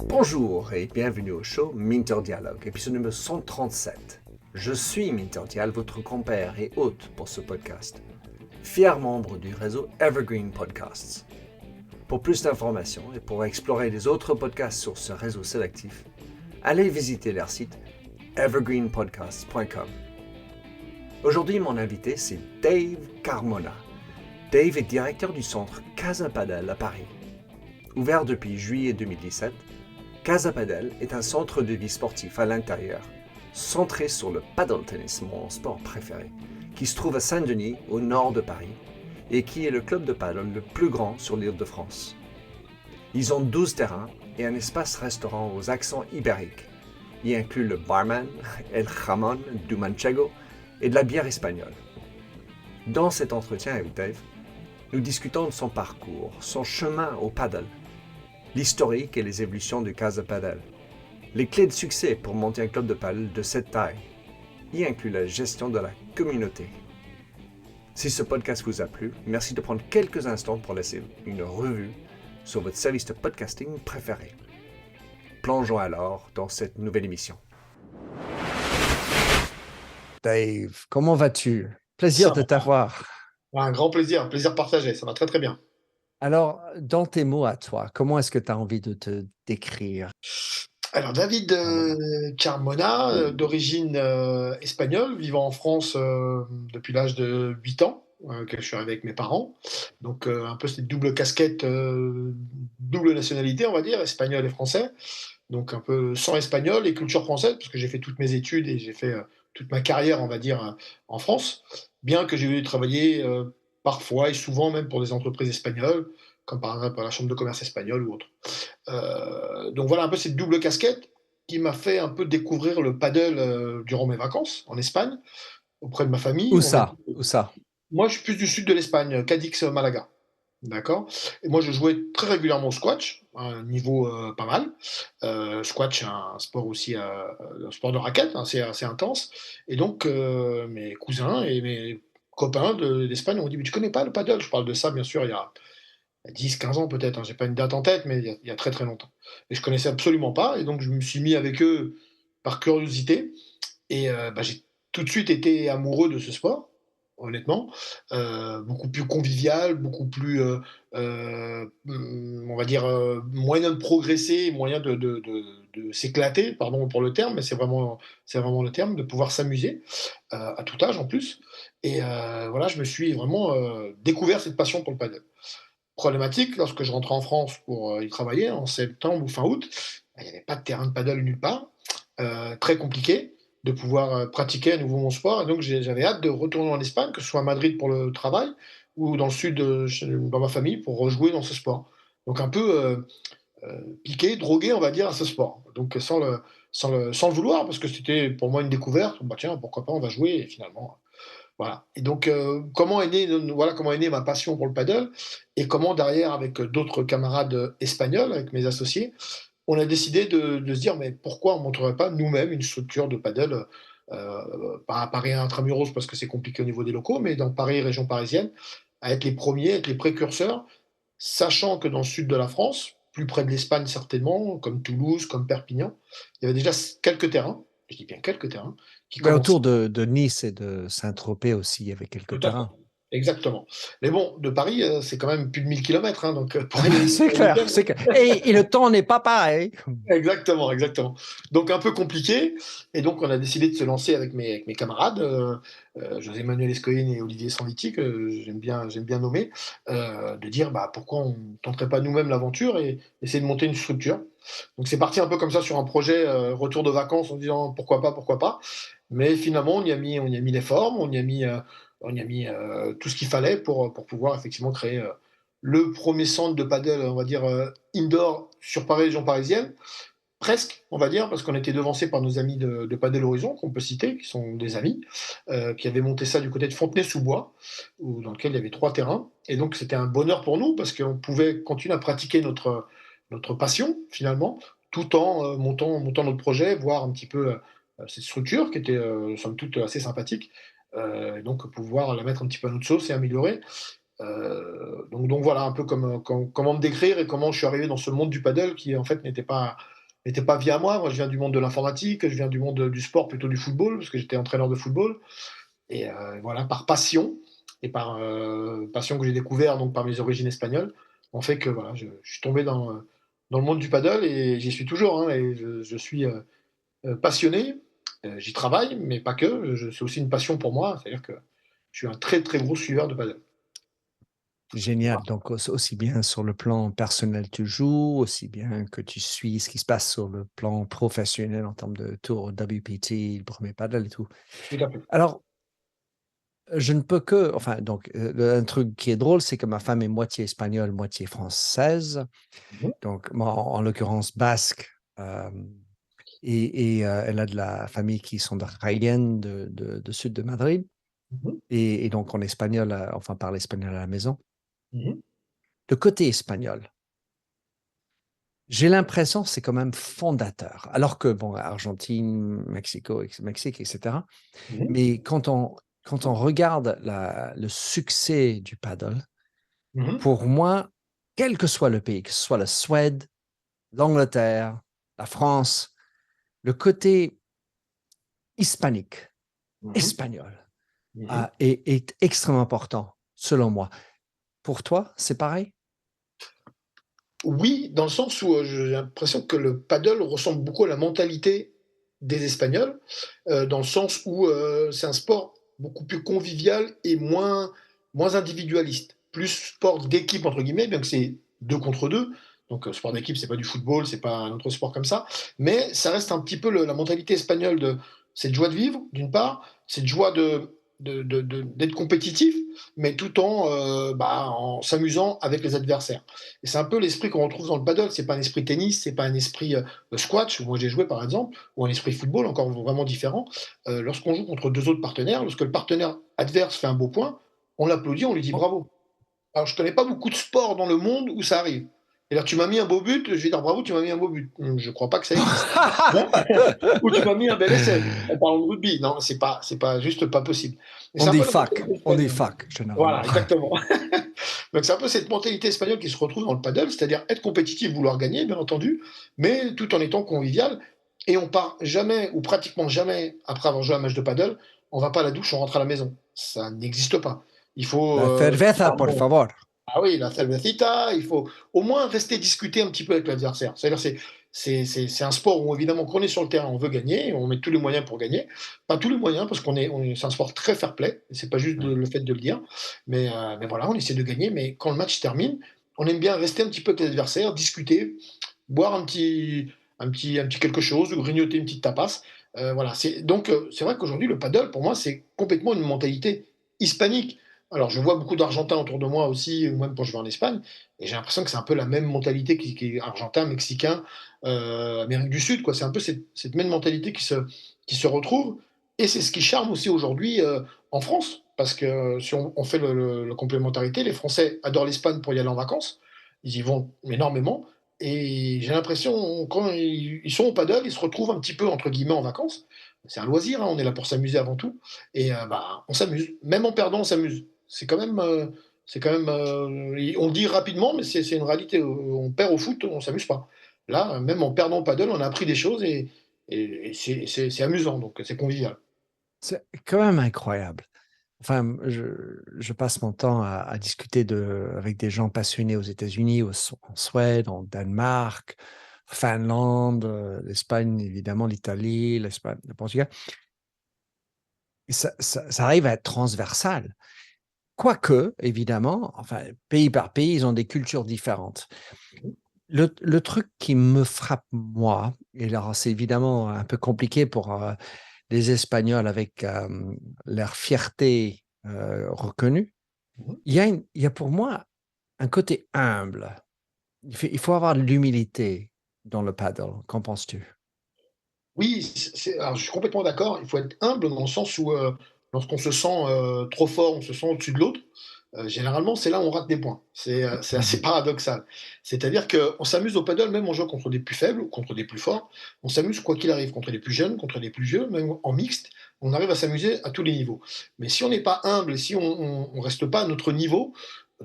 Bonjour et bienvenue au show Minter Dialogue, épisode numéro 137. Je suis Minter Dial, votre compère et hôte pour ce podcast, fier membre du réseau Evergreen Podcasts. Pour plus d'informations et pour explorer les autres podcasts sur ce réseau sélectif, allez visiter leur site evergreenpodcasts.com. Aujourd'hui, mon invité, c'est Dave Carmona. Dave est directeur du centre Casa Padel à Paris. Ouvert depuis juillet 2017, Casa Padel est un centre de vie sportif à l'intérieur, centré sur le paddle tennis, mon sport préféré, qui se trouve à Saint-Denis, au nord de Paris, et qui est le club de paddle le plus grand sur l'île de France. Ils ont 12 terrains et un espace restaurant aux accents ibériques. Y inclut le barman, El Jamón du Manchego, et de la bière espagnole. Dans cet entretien avec Dave, nous discutons de son parcours, son chemin au paddle, l'historique et les évolutions du Casa Padel, les clés de succès pour monter un club de paddle de cette taille, y inclut la gestion de la communauté. Si ce podcast vous a plu, merci de prendre quelques instants pour laisser une revue sur votre service de podcasting préféré. Plongeons alors dans cette nouvelle émission. Dave, comment vas-tu? Plaisir de t'avoir. Un grand plaisir partagé, ça va très très bien. Alors, dans tes mots à toi, comment est-ce que tu as envie de te décrire? Alors David Carmona, d'origine espagnole, vivant en France depuis l'âge de 8 ans, que je suis arrivé avec mes parents. Donc un peu cette double casquette, double nationalité, on va dire, espagnol et français. Donc un peu sang espagnol et culture française, parce que j'ai fait toutes mes études et j'ai fait toute ma carrière, on va dire, en France, bien que j'ai eu travailler parfois et souvent même pour des entreprises espagnoles, comme par exemple la Chambre de commerce espagnole ou autre. Donc voilà un peu cette double casquette qui m'a fait un peu découvrir le paddle durant mes vacances en Espagne, auprès de ma famille. Où ça? Où ça? Moi, je suis plus du sud de l'Espagne, Cadix, Malaga. D'accord. Et moi, je jouais très régulièrement au squash, à un niveau pas mal. Squash, c'est un sport aussi, un sport de raquette, hein, c'est assez intense. Et donc, mes cousins et mes copains d'Espagne ont dit: mais tu connais pas le paddle? Je parle de ça, bien sûr, il y a 10, 15 ans peut-être, hein, j'ai pas une date en tête, mais il y a très très longtemps. Et je connaissais absolument pas, et donc je me suis mis avec eux par curiosité. Et j'ai tout de suite été amoureux de ce sport, honnêtement. Beaucoup plus convivial, beaucoup plus, on va dire, moyen de progresser, moyen de s'éclater, pardon pour le terme, mais c'est vraiment le terme, de pouvoir s'amuser, à tout âge en plus. Et voilà, je me suis vraiment, découvert cette passion pour le paddle. Problématique, lorsque je rentrais en France pour, y travailler en septembre ou fin août, il n'y avait pas de terrain de paddle nulle part. Très compliqué de pouvoir, pratiquer à nouveau mon sport, et donc j'avais hâte de retourner en Espagne, que ce soit à Madrid pour le travail ou dans le sud, dans ma famille pour rejouer dans ce sport. Donc un peu, piqué, drogué, on va dire, à ce sport. Donc sans le vouloir, parce que c'était pour moi une découverte. Bah, tiens, pourquoi pas, on va jouer, et finalement, voilà. Et donc, comment est née ma passion pour le paddle, et comment derrière, avec d'autres camarades espagnols, avec mes associés, on a décidé de se dire: mais pourquoi on ne monterait pas nous-mêmes une structure de paddle, pas à Paris intramuros parce que c'est compliqué au niveau des locaux, mais dans Paris, région parisienne, à être les premiers, être les précurseurs, sachant que dans le sud de la France, plus près de l'Espagne certainement, comme Toulouse, comme Perpignan, il y avait déjà quelques terrains, je dis bien quelques terrains, qui Mais commençaient. autour de Nice et de Saint-Tropez aussi, il y avait quelques Tout à fait. terrains. Exactement. Mais bon, de Paris, c'est quand même plus de 1000 kilomètres, hein, donc pour aller C'est jusqu'à clair, week-end. c'est clair. Et le temps n'est pas pareil. Exactement, exactement. Donc un peu compliqué, et donc on a décidé de se lancer avec mes camarades, José Manuel Escoyin et Olivier Sanviti, que j'aime bien nommer, de dire: «Bah, pourquoi on ne tenterait pas nous-mêmes l'aventure et essayer de monter une structure?» Donc c'est parti un peu comme ça sur un projet, retour de vacances, en disant: «Pourquoi pas, pourquoi pas?» Mais finalement on y a mis les formes, on y a mis, tout ce qu'il fallait pour pouvoir effectivement créer, le premier centre de paddle, on va dire, indoor sur Paris, région parisienne. Presque, on va dire, parce qu'on était devancés par nos amis de Padel Horizon, qu'on peut citer, qui sont des amis, qui avaient monté ça du côté de Fontenay-sous-Bois, dans lequel il y avait 3 terrains. Et donc c'était un bonheur pour nous, parce qu'on pouvait continuer à pratiquer notre passion, finalement, tout en montant notre projet, voir un petit peu cette structure qui était, somme toute, assez sympathique. Et donc pouvoir la mettre un petit peu à notre sauce et améliorer. Donc voilà un peu comment me décrire et comment je suis arrivé dans ce monde du paddle qui en fait n'était pas via moi. Moi, je viens du monde de l'informatique, je viens du monde du sport, plutôt du football, parce que j'étais entraîneur de football. Et voilà, par passion et par passion que j'ai découvert donc par mes origines espagnoles, en fait que voilà, je suis tombé dans le monde du paddle et j'y suis toujours, hein, et je suis passionné. J'y travaille, mais pas que. C'est aussi une passion pour moi, c'est-à-dire que je suis un très très gros suiveur de paddle. Génial. Donc, aussi bien sur le plan personnel, tu joues, aussi bien que tu suis ce qui se passe sur le plan professionnel en termes de tour WPT, le premier paddle et tout. Tout à fait. Alors, je ne peux que, enfin, donc, un truc qui est drôle, c'est que ma femme est moitié espagnole, moitié française. Mhm, Donc, moi, en l'occurrence, basque. euh, elle a de la famille qui sont de Jaén, de sud de Madrid. mhm, Et donc, en espagnol, enfin, parle espagnol à la maison. mhm, Le côté espagnol, j'ai l'impression que c'est quand même fondateur. Alors que, bon, Argentine, Mexique, etc. mhm, Mais quand on regarde le succès du paddle, mhm, pour moi, quel que soit le pays, que ce soit la Suède, l'Angleterre, la France, le côté hispanique, mhm, espagnol, mhm. est extrêmement important, selon moi. Pour toi, c'est pareil? Oui, dans le sens où, j'ai l'impression que le paddle ressemble beaucoup à la mentalité des Espagnols, dans le sens où, c'est un sport beaucoup plus convivial et moins individualiste. Plus sport «d'équipe» entre guillemets, bien que c'est 2 contre 2. Donc, sport d'équipe, c'est pas du football, c'est pas un autre sport comme ça, mais ça reste un petit peu la mentalité espagnole de cette joie de vivre, d'une part, cette joie d'être compétitif, mais tout en s'amusant avec les adversaires. Et c'est un peu l'esprit qu'on retrouve dans le paddle. C'est pas un esprit tennis, c'est pas un esprit squash, où moi j'ai joué par exemple, ou un esprit football encore vraiment différent. Lorsqu'on joue contre deux autres partenaires, lorsque le partenaire adverse fait un beau point, on l'applaudit, on lui dit Oh, bravo. Alors je connais pas beaucoup de sports dans le monde où ça arrive. Et là, tu m'as mis un beau but, je vais dire bravo, tu m'as mis un beau but. Je crois pas que ça existe. Non. Ou tu m'as mis un bel essai. En parlant de rugby, non, c'est pas juste pas possible. Et c'est un peu la mentalité on dit espagnole. fac, généralement. Voilà, exactement. Donc c'est un peu cette mentalité espagnole qui se retrouve dans le paddle, c'est-à-dire être compétitif, vouloir gagner, bien entendu, mais tout en étant convivial. Et on part jamais, ou pratiquement jamais, après avoir joué à un match de paddle, on va pas à la douche, on rentre à la maison. Ça n'existe pas. Il faut, La cerveza, por pardon. favor. Ah oui, la cervecita, il faut au moins rester discuter un petit peu avec l'adversaire. C'est-à-dire, c'est un sport où évidemment, quand on est sur le terrain, on veut gagner, on met tous les moyens pour gagner. Pas tous les moyens, parce c'est un sport très fair-play, c'est pas juste Ouais. le fait de le dire, mais voilà, on essaie de gagner, mais quand le match se termine, on aime bien rester un petit peu avec l'adversaire, discuter, boire un petit quelque chose, ou grignoter une petite tapas. Voilà, c'est vrai qu'aujourd'hui, le paddle, pour moi, c'est complètement une mentalité hispanique. Alors, je vois beaucoup d'Argentins autour de moi aussi, ou même quand je vais en Espagne, et j'ai l'impression que c'est un peu la même mentalité qui est argentin, mexicain, Amérique du Sud, quoi. C'est un peu cette même mentalité qui se retrouve, et c'est ce qui charme aussi aujourd'hui en France, parce que si on fait la complémentarité, les Français adorent l'Espagne pour y aller en vacances, ils y vont énormément, et j'ai l'impression, quand ils sont au paddle, ils se retrouvent un petit peu, entre guillemets, en vacances. C'est un loisir, hein, on est là pour s'amuser avant tout, et on s'amuse. Même en perdant, on s'amuse. C'est quand même, on le dit rapidement, mais c'est une réalité. On perd au foot, on s'amuse pas. Là, même en perdant au paddle, on a appris des choses et c'est amusant, donc c'est convivial. C'est quand même incroyable. Enfin, je passe mon temps à discuter avec des gens passionnés aux États-Unis, en Suède, en Danemark, Finlande, l'Espagne, évidemment, l'Italie, l'Espagne, le Portugal. Et ça arrive à être transversal. Quoique, évidemment, enfin, pays par pays, ils ont des cultures différentes. Le truc qui me frappe, moi, et alors c'est évidemment un peu compliqué pour les Espagnols avec leur fierté reconnue, Mhm. il y a pour moi un côté humble. Il faut avoir de l'humilité dans le paddle. Qu'en penses-tu? Oui, alors je suis complètement d'accord. Il faut être humble dans le sens où, lorsqu'on se sent, trop fort, on se sent au-dessus de l'autre, généralement, c'est là où on rate des points. C'est assez Mhm. paradoxal. C'est-à-dire qu'on s'amuse au paddle même en jouant contre des plus faibles ou contre des plus forts. On s'amuse quoi qu'il arrive, contre les plus jeunes, contre les plus vieux, même en mixte, on arrive à s'amuser à tous les niveaux. Mais si on n'est pas humble et si on reste pas à notre niveau,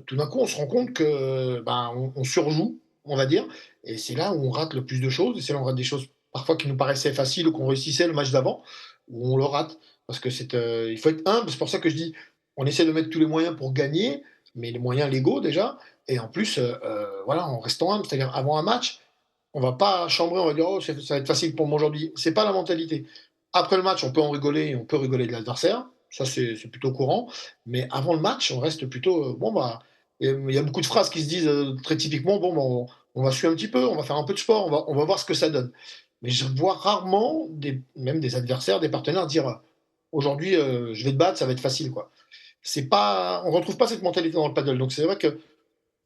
tout d'un coup, on se rend compte que, ben, on surjoue, on va dire, et c'est là où on rate le plus de choses, et c'est là où on rate des choses parfois qui nous paraissaient faciles ou qu'on réussissait le match d'avant, où on le rate. Parce que il faut être humble, c'est pour ça que je dis, on essaie de mettre tous les moyens pour gagner, mais les moyens légaux déjà, et en plus, voilà, en restant humble, c'est-à-dire avant un match, on va pas chambrer, on va dire: «Oh, ça va être facile pour moi aujourd'hui». C'est pas la mentalité. Après le match, on peut en rigoler et on peut rigoler de l'adversaire, ça c'est plutôt courant, mais avant le match, on reste plutôt, bon, bah, il y a beaucoup de phrases qui se disent, très typiquement: «Bon, bah, on va suer un petit peu, on va faire un peu de sport, on va voir ce que ça donne». Mais je vois rarement même des adversaires, des partenaires dire: «Aujourd'hui, je vais te battre, ça va être facile», quoi. C'est pas On retrouve pas cette mentalité dans le paddle, donc c'est vrai que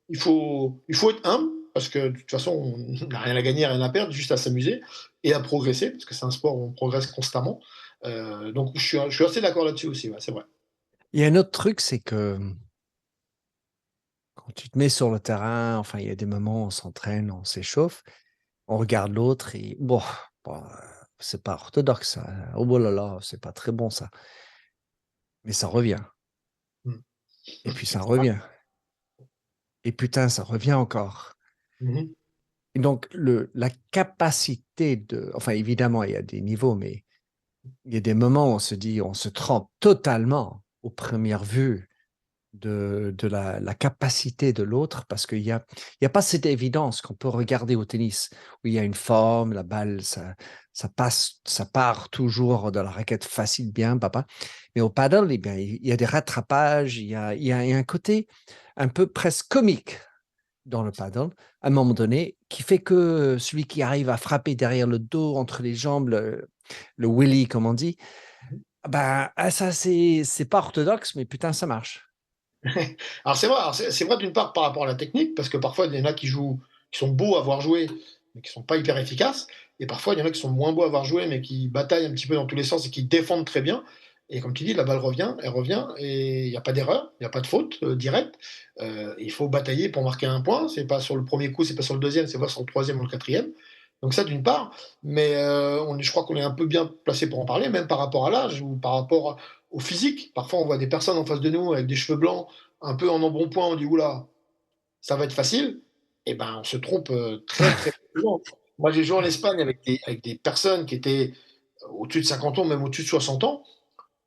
il faut être humble parce que de toute façon, on n'a rien à gagner, rien à perdre, juste à s'amuser et à progresser parce que c'est un sport où on progresse constamment. Donc je suis assez d'accord là-dessus aussi, ouais, c'est vrai. Il y a un autre truc, c'est que quand tu te mets sur le terrain, enfin, il y a des moments où on s'entraîne, on s'échauffe, on regarde l'autre et bon, c'est pas orthodoxe ça, hein. Oh là là, c'est pas très bon ça. Mais ça revient Mmh. et puis ça C'est vrai. revient et putain, ça revient encore. Mmh mh. Et donc la capacité enfin évidemment, il y a des niveaux, mais il y a des moments où on se dit, on se trompe totalement aux premières vues de la capacité de l'autre parce qu'il y a pas cette évidence qu'on peut regarder au tennis où il y a une forme, la balle, ça passe, ça part toujours de la raquette facile, bien, papa. Mais au paddle, eh bien, il y a des rattrapages, il y a un côté un peu presque comique dans le paddle, à un moment donné, qui fait que celui qui arrive à frapper derrière le dos, entre les jambes, le willy, comme on dit, Mmh. bah, ça, c'est pas orthodoxe, mais putain, ça marche. Alors c'est vrai d'une part par rapport à la technique, parce que parfois il y en a qui sont beaux à voir jouer, mais qui sont pas hyper efficaces, et parfois il y en a qui sont moins beaux à voir jouer, mais qui bataillent un petit peu dans tous les sens et qui défendent très bien. Et comme tu dis, la balle revient, elle revient, et il y a pas d'erreur, il y a pas de faute, directe. Il faut batailler pour marquer un point, c'est pas sur le premier coup, c'est pas sur le deuxième, c'est pas sur le troisième ou le quatrième. Donc ça d'une part, mais je crois qu'on est un peu bien placé pour en parler, même par rapport à l'âge ou par rapport au physique. Parfois on voit des personnes en face de nous avec des cheveux blancs, un peu en embonpoint, on dit: «Ouh là, ça va être facile», et ben, on se trompe, très, très souvent. Moi, j'ai joué en Espagne avec des personnes qui étaient au-dessus de 50 ans, même au-dessus de 60 ans,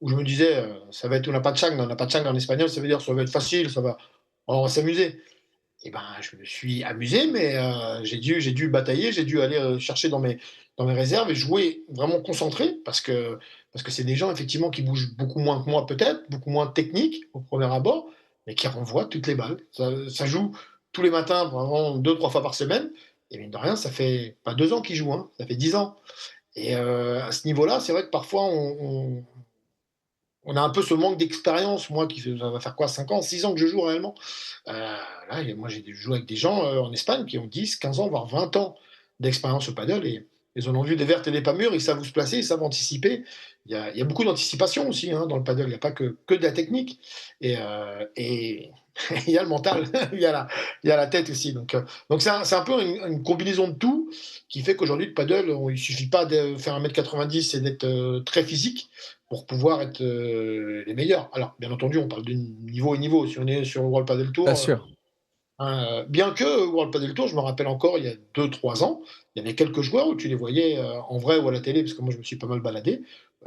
où je me disais, «Ça va être una pachanga». Una pachanga en espagnol, ça veut dire: «Ça va être facile, on va s'amuser». Et ben, je me suis amusé, mais j'ai dû batailler, j'ai dû aller, chercher dans mes réserves et jouer vraiment concentré parce que c'est des gens effectivement qui bougent beaucoup moins que moi peut-être, beaucoup moins techniques au premier abord, mais qui renvoient toutes les balles. Ça joue tous les matins, vraiment 2-3 fois par semaine, et mine de rien, ça fait pas 2 ans qu'ils jouent, hein, ça fait 10 ans, et à ce niveau-là, c'est vrai que parfois on a un peu ce manque d'expérience. Moi qui ça va faire quoi, 5 ans, 6 ans que je joue réellement. Là, moi j'ai joué avec des gens, en Espagne qui ont 10, 15 ans, voire 20 ans d'expérience au paddle, et ils en ont vu des vertes et des pas mûres, ils savent où se placer, ils savent anticiper. Il y a beaucoup d'anticipation aussi, hein, dans le paddle, il y a pas que de la technique, et il y a le mental, il y a la tête aussi, donc c'est un peu une combinaison de tout qui fait qu'aujourd'hui le paddle, il suffit pas de faire 1,90 m et d'être, très physique pour pouvoir être, les meilleurs. Alors, bien entendu, on parle de niveau et niveau. Si on est sur le World Padel Bien Tour, sûr. bien que World Padel Tour, je me rappelle encore, il y a 2-3 ans, il y avait quelques joueurs où tu les voyais, en vrai ou à la télé, parce que moi je me suis pas mal baladé,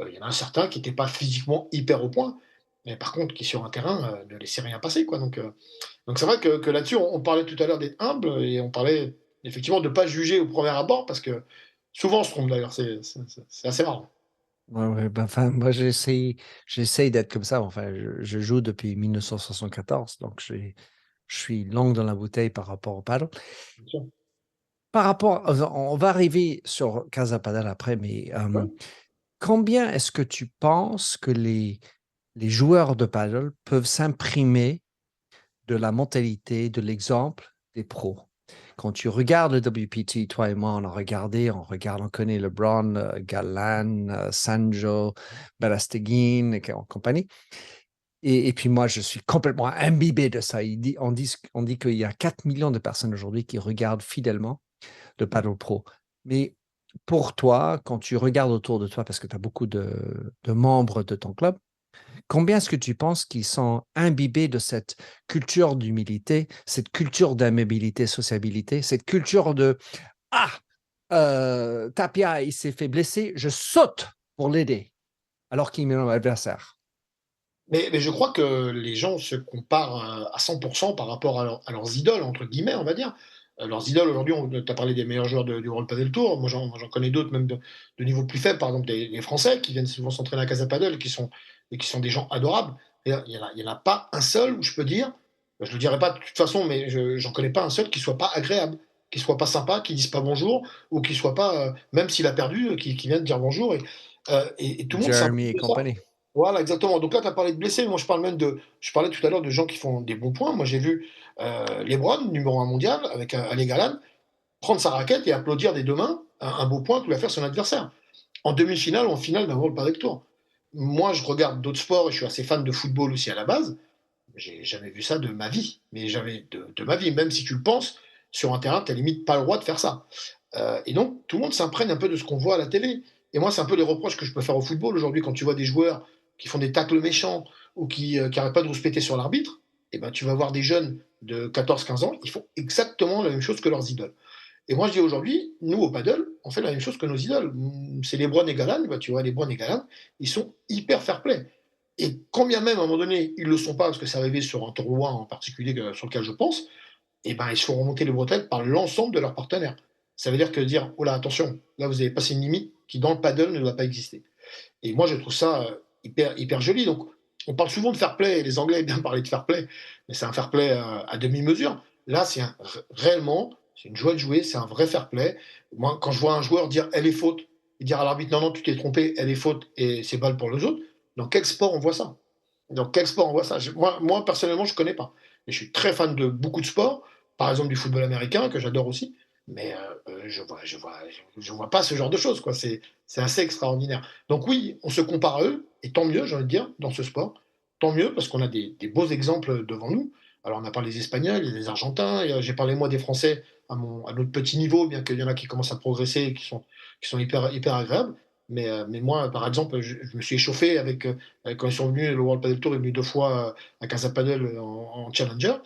il y en a un certain qui n'était pas physiquement hyper au point, mais par contre qui sur un terrain, ne laissait rien passer, quoi, donc c'est vrai que là-dessus, on parlait tout à l'heure d'être humble, et on parlait effectivement de ne pas juger au premier abord, parce que souvent on se trompe d'ailleurs, c'est assez marrant. Ouais, ouais, bah, enfin, moi, j'essaye d'être comme ça. Enfin, je joue depuis 1974, donc je suis langue dans la bouteille par rapport au paddle. Bien sûr. Par rapport on va arriver sur Casa Padel après, mais, Ouais. combien est-ce que tu penses que les joueurs de paddle peuvent s'imprimer de la mentalité, de l'exemple des pros? Quand tu regardes le WPT, toi et moi, on a regardé, on connaît LeBron, Galan, Sanjo, Balasteguin et compagnie. Et puis moi, je suis complètement imbibé de ça. On dit qu'il y a 4 millions de personnes aujourd'hui qui regardent fidèlement le paddle pro. Mais pour toi, quand tu regardes autour de toi, parce que tu as beaucoup de membres de ton club, Combien est-ce que tu penses qu'ils sont imbibés de cette culture d'humilité, cette culture d'amabilité, sociabilité, cette culture de ah, Tapia, il s'est fait blesser, je saute pour l'aider, alors qu'il met mon adversaire. Mais je crois que les gens se comparent, à 100 par rapport à leurs «idoles» entre guillemets, on va dire. Leurs idoles aujourd'hui, on tu as parlé des meilleurs joueurs du World Padel Tour. Moi j'en connais d'autres même de niveau plus faible, par exemple des Français qui viennent souvent s'entraîner à Casa Padel et qui sont des gens adorables. Et il y en a pas un seul où je peux dire, je le dirai pas de toute façon, mais j'en connais pas un seul qui soit pas agréable, qui soit pas sympa, qui dise pas bonjour ou qui soit pas, même s'il a perdu, qui vienne dire bonjour et tout le monde s'imprègne Jeremy et de ça. compagnie. Voilà, exactement. Donc là, tu as parlé de blessés, moi je parlais tout à l'heure de gens qui font des bons points. Moi j'ai vu, LeBron, numéro 1 mondial, avec, Ali Galan, prendre sa raquette et applaudir des 2 mains un beau point que lui a fait son adversaire. En demi-finale ou en finale d'un World Padel Tour. Moi, je regarde d'autres sports et je suis assez fan de football aussi à la base. J'ai jamais vu ça de ma vie, mais jamais de ma vie. Même si tu le penses, sur un terrain, tu as limite pas le droit de faire ça. Et donc tout le monde s'imprègne un peu de ce qu'on voit à la télé. Et moi, c'est un peu les reproches que je peux faire au football aujourd'hui quand tu vois des joueurs qui font des tacles méchants ou qui arrêtent pas de rouspéter sur l'arbitre, et ben, tu vas voir des jeunes de 14-15 ans, ils font exactement la même chose que leurs idoles. Et moi, je dis aujourd'hui, nous, au paddle, on fait la même chose que nos idoles. C'est LeBron et Galan, bah, tu vois, LeBron et Galan, ils sont hyper fair-play. Et quand bien même, à un moment donné, ils ne le sont pas, parce que c'est arrivé sur un tournoi en particulier sur lequel je pense, et ben, ils se font remonter les bretelles par l'ensemble de leurs partenaires. Ça veut dire que dire, oh là, attention, là, vous avez passé une limite qui, dans le paddle, ne doit pas exister. Et moi, je trouve ça hyper, hyper joli. Donc, on parle souvent de fair play, et les Anglais aiment bien parler de fair play, mais c'est un fair play à demi-mesure. Là, réellement, c'est une joie de jouer, c'est un vrai fair play. Moi, quand je vois un joueur dire elle est faute, et dire à l'arbitre non, non, tu t'es trompé, elle est faute, et c'est balle pour les autres, dans quel sport on voit ça? Dans quel sport on voit ça? Moi, personnellement, je ne connais pas. Mais je suis très fan de beaucoup de sports, par exemple du football américain, que j'adore aussi, mais je vois pas ce genre de choses, quoi. C'est assez extraordinaire. Donc oui, on se compare à eux, et tant mieux, j'ai envie de dire, dans ce sport. Tant mieux, parce qu'on a des beaux exemples devant nous. Alors on a parlé des Espagnols, des Argentins, j'ai parlé moi des Français à notre petit niveau, bien qu'il y en a qui commencent à progresser et qui sont hyper, hyper agréables. Mais moi, par exemple, je me suis échauffé quand ils sont venus, le World Padel Tour est venu 2 fois à Casa Padel en Challenger.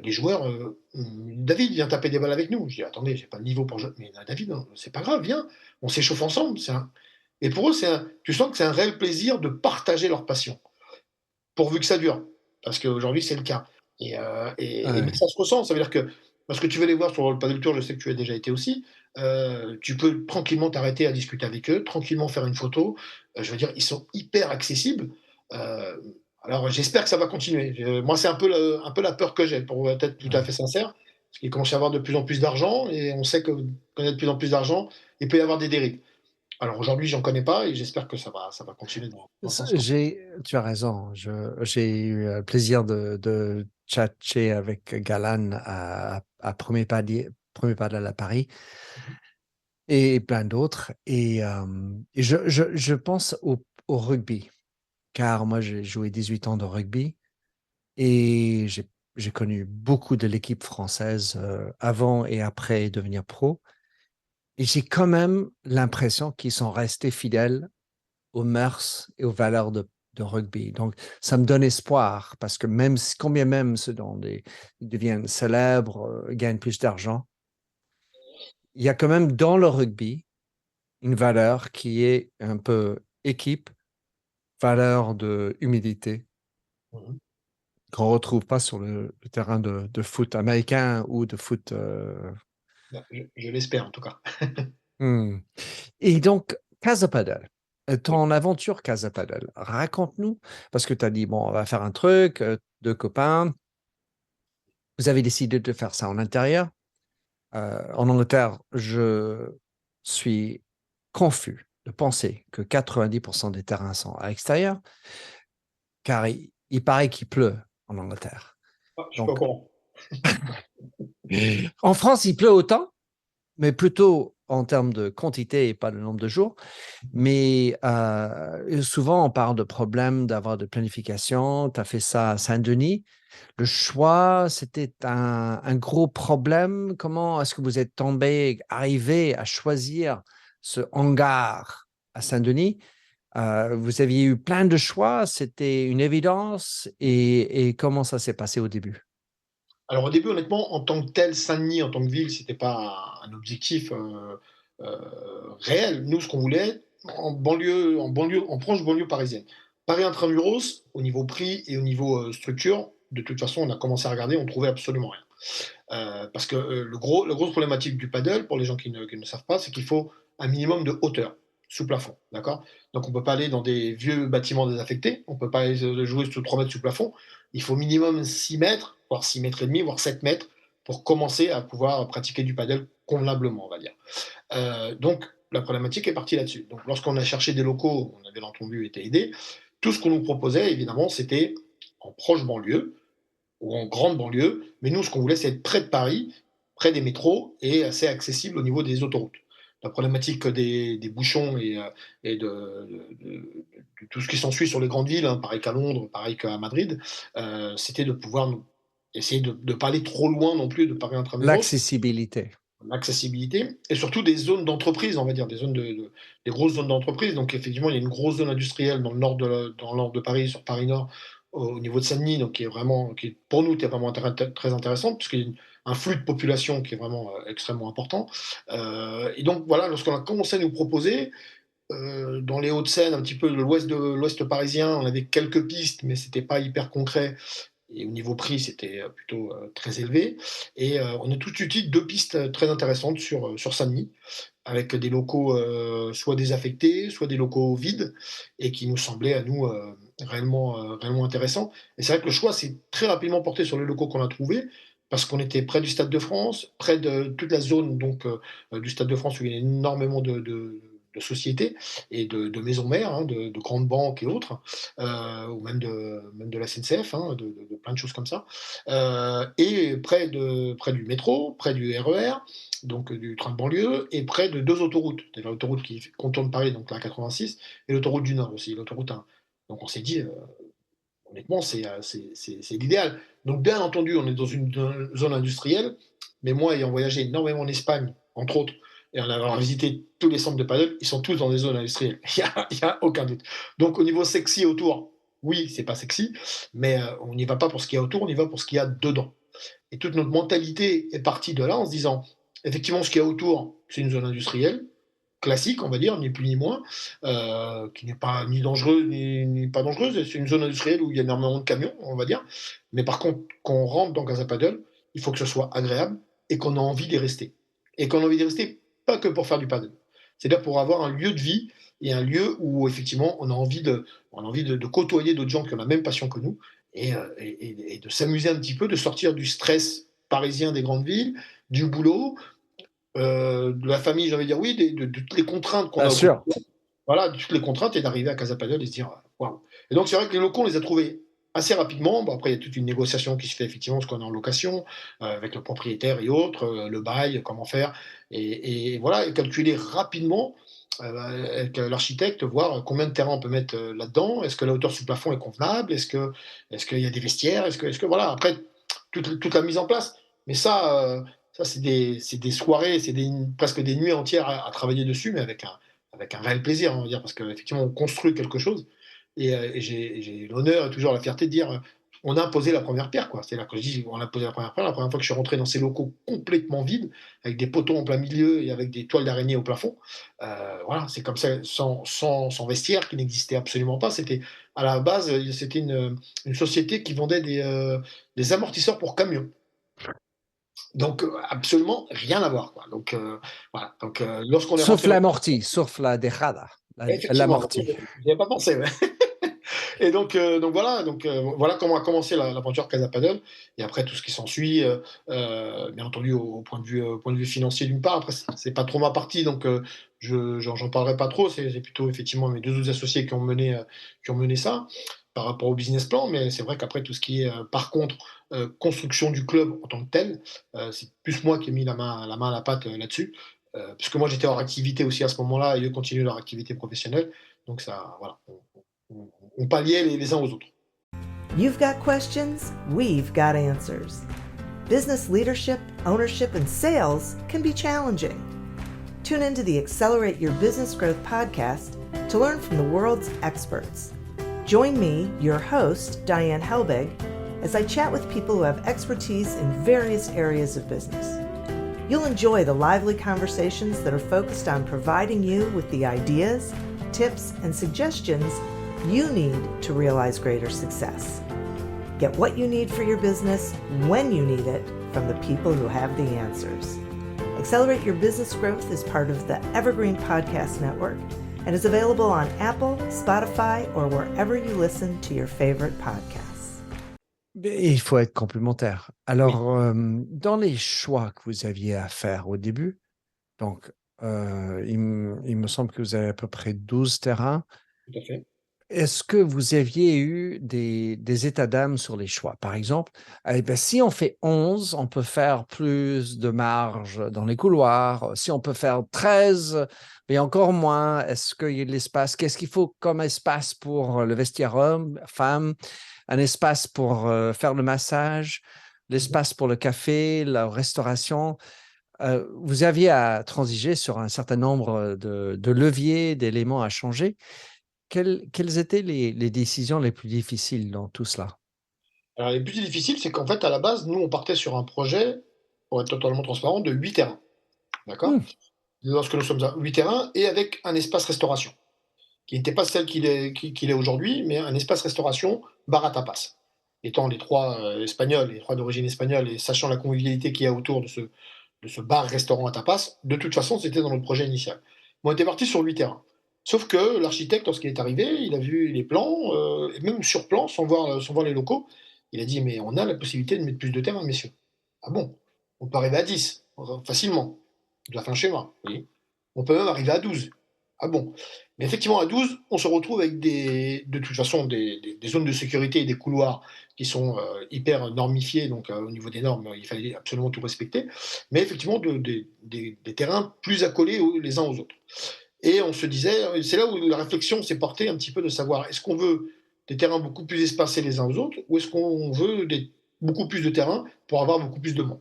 Les joueurs, David, viens taper des balles avec nous. Je dis, attendez, j'ai pas le niveau pour jouer. Mais David, non, c'est pas grave, viens, on s'échauffe ensemble. Et pour eux, tu sens que c'est un réel plaisir de partager leur passion, pourvu que ça dure. Parce qu'aujourd'hui, c'est le cas. Mais Ouais. ça se ressent, ça veut dire que, parce que tu veux les voir sur le Padel Tour, je sais que tu as déjà été aussi, tu peux tranquillement t'arrêter à discuter avec eux, tranquillement faire une photo. Je veux dire, ils sont hyper accessibles. Euh, alors j'espère que ça va continuer. Moi, c'est un peu la peur que j'ai, pour être tout à Ouais. fait sincère, parce qu'il commence à y avoir de plus en plus d'argent, et on sait que quand il y a de plus en plus d'argent, il peut y avoir des dérives. Alors aujourd'hui, j'en connais pas, et j'espère que ça va continuer dans ce sens-là. Tu as raison. J'ai eu le plaisir de tchatcher avec Galan à premier pas de Paris et plein d'autres. Et je pense au rugby, car moi j'ai joué 18 ans de rugby et j'ai connu beaucoup de l'équipe française avant et après devenir pro. Et j'ai quand même l'impression qu'ils sont restés fidèles aux mœurs et aux valeurs de rugby. Donc, ça me donne espoir parce que combien même ceux dont ils deviennent célèbres, gagnent plus d'argent, il y a quand même dans le rugby une valeur qui est un peu équipe, valeur de humilité Mhm. qu'on ne retrouve pas sur le terrain de foot américain ou de foot. Je l'espère en tout cas. Hmm. Et donc, Casa Padel, Oui. ton aventure Casa Padel, raconte-nous, parce que tu as dit, bon, on va faire un truc, deux copains, vous avez décidé de faire ça en intérieur. En Angleterre, je suis confus de penser que 90% des terrains sont à l'extérieur, car il paraît qu'il pleut en Angleterre. Ah, je suis pas au Donc, courant. en France, il pleut autant, mais plutôt en termes de quantité et pas de nombre de jours. Mais souvent, on parle de problèmes d'avoir de planification. Tu as fait ça à Saint-Denis. Le choix, c'était un gros problème. Comment est-ce que vous êtes arrivé à choisir ce hangar à Saint-Denis? Vous aviez eu plein de choix, c'était une évidence et comment ça s'est passé au début? Alors au début, honnêtement, en tant que tel, Saint-Denis en tant que ville, c'était pas un objectif, heu, réel. Nous, ce qu'on voulait, en proche banlieue parisienne. Paris intra-muros, au niveau prix et au niveau, structure, de toute façon, on a commencé à regarder, on trouvait absolument rien. Parce que, la grosse problématique du paddle, pour les gens qui ne savent pas, c'est qu'il faut un minimum de hauteur sous plafond, d'accord? Donc on peut pas aller dans des vieux bâtiments désaffectés, on peut pas aller, jouer sous 3 mètres sous plafond. Il faut minimum 6 mètres, voire 6 mètres et demi, voire 7 mètres pour commencer à pouvoir pratiquer du paddle convenablement, on va dire. Donc la problématique est partie là-dessus. Donc lorsqu'on a cherché des locaux, on a bien entendu été aidé. Tout ce qu'on nous proposait évidemment, c'était en proche banlieue, ou en grande banlieue. Mais nous, ce qu'on voulait, c'est être près de Paris, près des métros et assez accessible au niveau des autoroutes. La problématique des bouchons et de tout ce qui s'ensuit sur les grandes villes, hein, pareil qu'à Londres, pareil qu'à Madrid, c'était de pouvoir essayer de ne pas aller trop loin non plus de Paris intramuros, L'accessibilité. l'accessibilité et surtout des zones d'entreprise, on va dire, des grosses zones d'entreprise. Donc effectivement, il y a une grosse zone industrielle dans le nord de Paris, sur Paris Nord, au niveau de Saint-Denis, donc qui est pour nous, qui est vraiment très intéressante, puisqu'il y a un flux de population qui est vraiment extrêmement important. Et donc voilà, lorsqu'on a commencé à nous proposer, dans les Hauts-de-Seine, un petit peu de l'ouest parisien, on avait quelques pistes, mais c'était pas hyper concret. Et au niveau prix, c'était plutôt très élevé. Et on a tout de suite 2 pistes très intéressantes sur Saint-Denis, avec des locaux soit désaffectés, soit des locaux vides, et qui nous semblaient à nous réellement intéressants. Et c'est vrai que le choix s'est très rapidement porté sur les locaux qu'on a trouvés, parce qu'on était près du Stade de France, près de toute la zone donc, du Stade de France où il y a énormément de sociétés et de maisons mères, hein, de grandes banques et autres, ou même de la SNCF, hein, de plein de choses comme ça. Et près du métro, près du RER, donc du train de banlieue, et près de 2 autoroutes. C'est l'autoroute qui contourne Paris, donc la 86, et l'autoroute du Nord aussi, l'autoroute 1. Donc on s'est dit, honnêtement, c'est l'idéal. Donc bien entendu, on est dans une zone industrielle, mais moi ayant voyagé énormément en Espagne, entre autres, et en avoir visité tous les centres de paddle, ils sont tous dans des zones industrielles. Il y a aucun doute. Donc au niveau sexy autour, oui, c'est pas sexy, mais on n'y va pas pour ce qu'il y a autour, on y va pour ce qu'il y a dedans. Et toute notre mentalité est partie de là en se disant, effectivement, ce qu'il y a autour, c'est une zone industrielle, classique, on va dire, ni plus ni moins, qui n'est pas ni dangereuse ni pas dangereuse. C'est une zone industrielle où il y a énormément de camions, on va dire. Mais par contre, quand on rentre dans Casa Paddle, il faut que ce soit agréable et qu'on a envie d'y rester. Et qu'on a envie d'y rester, pas que pour faire du paddle. C'est-à-dire pour avoir un lieu de vie et un lieu où effectivement on a envie de côtoyer d'autres gens qui ont la même passion que nous et de s'amuser un petit peu, de sortir du stress parisien des grandes villes, du boulot, de la famille, j'ai envie de dire, oui, de toutes les contraintes qu'on Bien a au quotidien. sûr. Voilà, de toutes les contraintes et d'arriver à Casa Paddle et se dire: «Waouh!» Et donc c'est vrai que les locaux, on les a trouvés assez rapidement. Bon après, il y a toute une négociation qui se fait effectivement parce qu'on est en location, avec le propriétaire et autres, le bail, comment faire et voilà et calculer rapidement, avec l'architecte, voir combien de terrain on peut mettre, là-dedans. Est-ce que la hauteur sous plafond est convenable? Est-ce qu'il y a des vestiaires? Est-ce que voilà, après toute la mise en place. Mais ça c'est des soirées, presque des nuits entières à travailler dessus, mais avec un réel plaisir, on va dire, parce qu'effectivement, on construit quelque chose et j'ai l'honneur et toujours la fierté de dire, on a posé la première pierre, quoi. C'est là que je dis: «On a posé la première pierre». La première fois que je suis rentré dans ces locaux complètement vides, avec des poteaux en plein milieu et avec des toiles d'araignée au plafond, voilà, c'est comme ça, sans vestiaire qui n'existait absolument pas. C'était à la base, c'était une société qui vendait des amortisseurs pour camions. Donc absolument rien à voir, quoi. Donc voilà, donc lorsqu'on est Sauf rentré dans l'amorti, sauf la dejada, effectivement, l'amorti. j'y avais pas pensé, ouais. Et donc voilà, voilà comment a commencé l'aventure Casa Paddle et après tout ce qui s'ensuit, bien entendu au point de vue financier d'une part. Après c'est pas trop ma partie donc j'en parlerai pas trop. C'est plutôt effectivement mes 2 autres associés qui ont mené ça, par rapport au business plan. Mais c'est vrai qu'après tout ce qui est, par contre, construction du club en tant que tel, c'est plus moi qui ai mis la main à la pâte, là-dessus, puisque moi j'étais hors activité aussi à ce moment-là et eux continuaient leur activité professionnelle. Donc ça voilà, on palliait les uns aux autres. You've got questions, we've got answers. Business leadership, ownership, and sales can be challenging. Tune into the Accelerate Your Business Growth podcast to learn from the world's experts. Join me, your host, Diane Helbig, as I chat with people who have expertise in various areas of business. You'll enjoy the lively conversations that are focused on providing you with the ideas, tips, and suggestions you need to realize greater success. Get what you need for your business when you need it from the people who have the answers. Accelerate Your Business Growth is part of the Evergreen Podcast Network and is available on Apple, Spotify, or wherever you listen to your favorite podcasts. Et il faut être complémentaire. Alors, dans les choix que vous aviez à faire au début, donc, il me semble que vous avez à peu près 12 terrains. Tout à fait. Est-ce que vous aviez eu des états d'âme sur les choix? Par exemple, si on fait 11, on peut faire plus de marge dans les couloirs. Si on peut faire 13, mais encore moins, est-ce qu'il y a de l'espace? Qu'est-ce qu'il faut comme espace pour le vestiaire homme, femme? Un espace pour faire le massage, l'espace pour le café, la restauration. Vous aviez à transiger sur un certain nombre de leviers, d'éléments à changer. Quelles étaient les décisions les plus difficiles dans tout cela? Alors les plus difficiles, c'est qu'en fait, à la base, nous, on partait sur un projet, pour être totalement transparent, de 8 terrains. D'accord? Lorsque nous sommes à 8 terrains et avec un espace restauration, qui n'était pas celle qu'il est aujourd'hui, mais un espace restauration bar à tapas. Étant les 3 espagnols, les 3 d'origine espagnole et sachant la convivialité qu'il y a autour de ce bar-restaurant à tapas, de toute façon, c'était dans notre projet initial. On était parti sur 8 terrains. Sauf que l'architecte, lorsqu'il est arrivé, il a vu les plans, et même sur plan, sans voir les locaux, il a dit: «Mais on a la possibilité de mettre plus de terrains, messieurs». «Ah bon? On peut arriver à 10, facilement. Vous avez fait un schéma?» «Oui». «On peut même arriver à 12». «Ah bon?» Mais effectivement, à 12, on se retrouve avec de toute façon, des zones de sécurité et des couloirs qui sont hyper normifiés. Donc, au niveau des normes, il fallait absolument tout respecter. Mais effectivement, des terrains plus accolés les uns aux autres. Et on se disait, c'est là où la réflexion s'est portée un petit peu de savoir, est-ce qu'on veut des terrains beaucoup plus espacés les uns aux autres ou est-ce qu'on veut beaucoup plus de terrains pour avoir beaucoup plus de monde?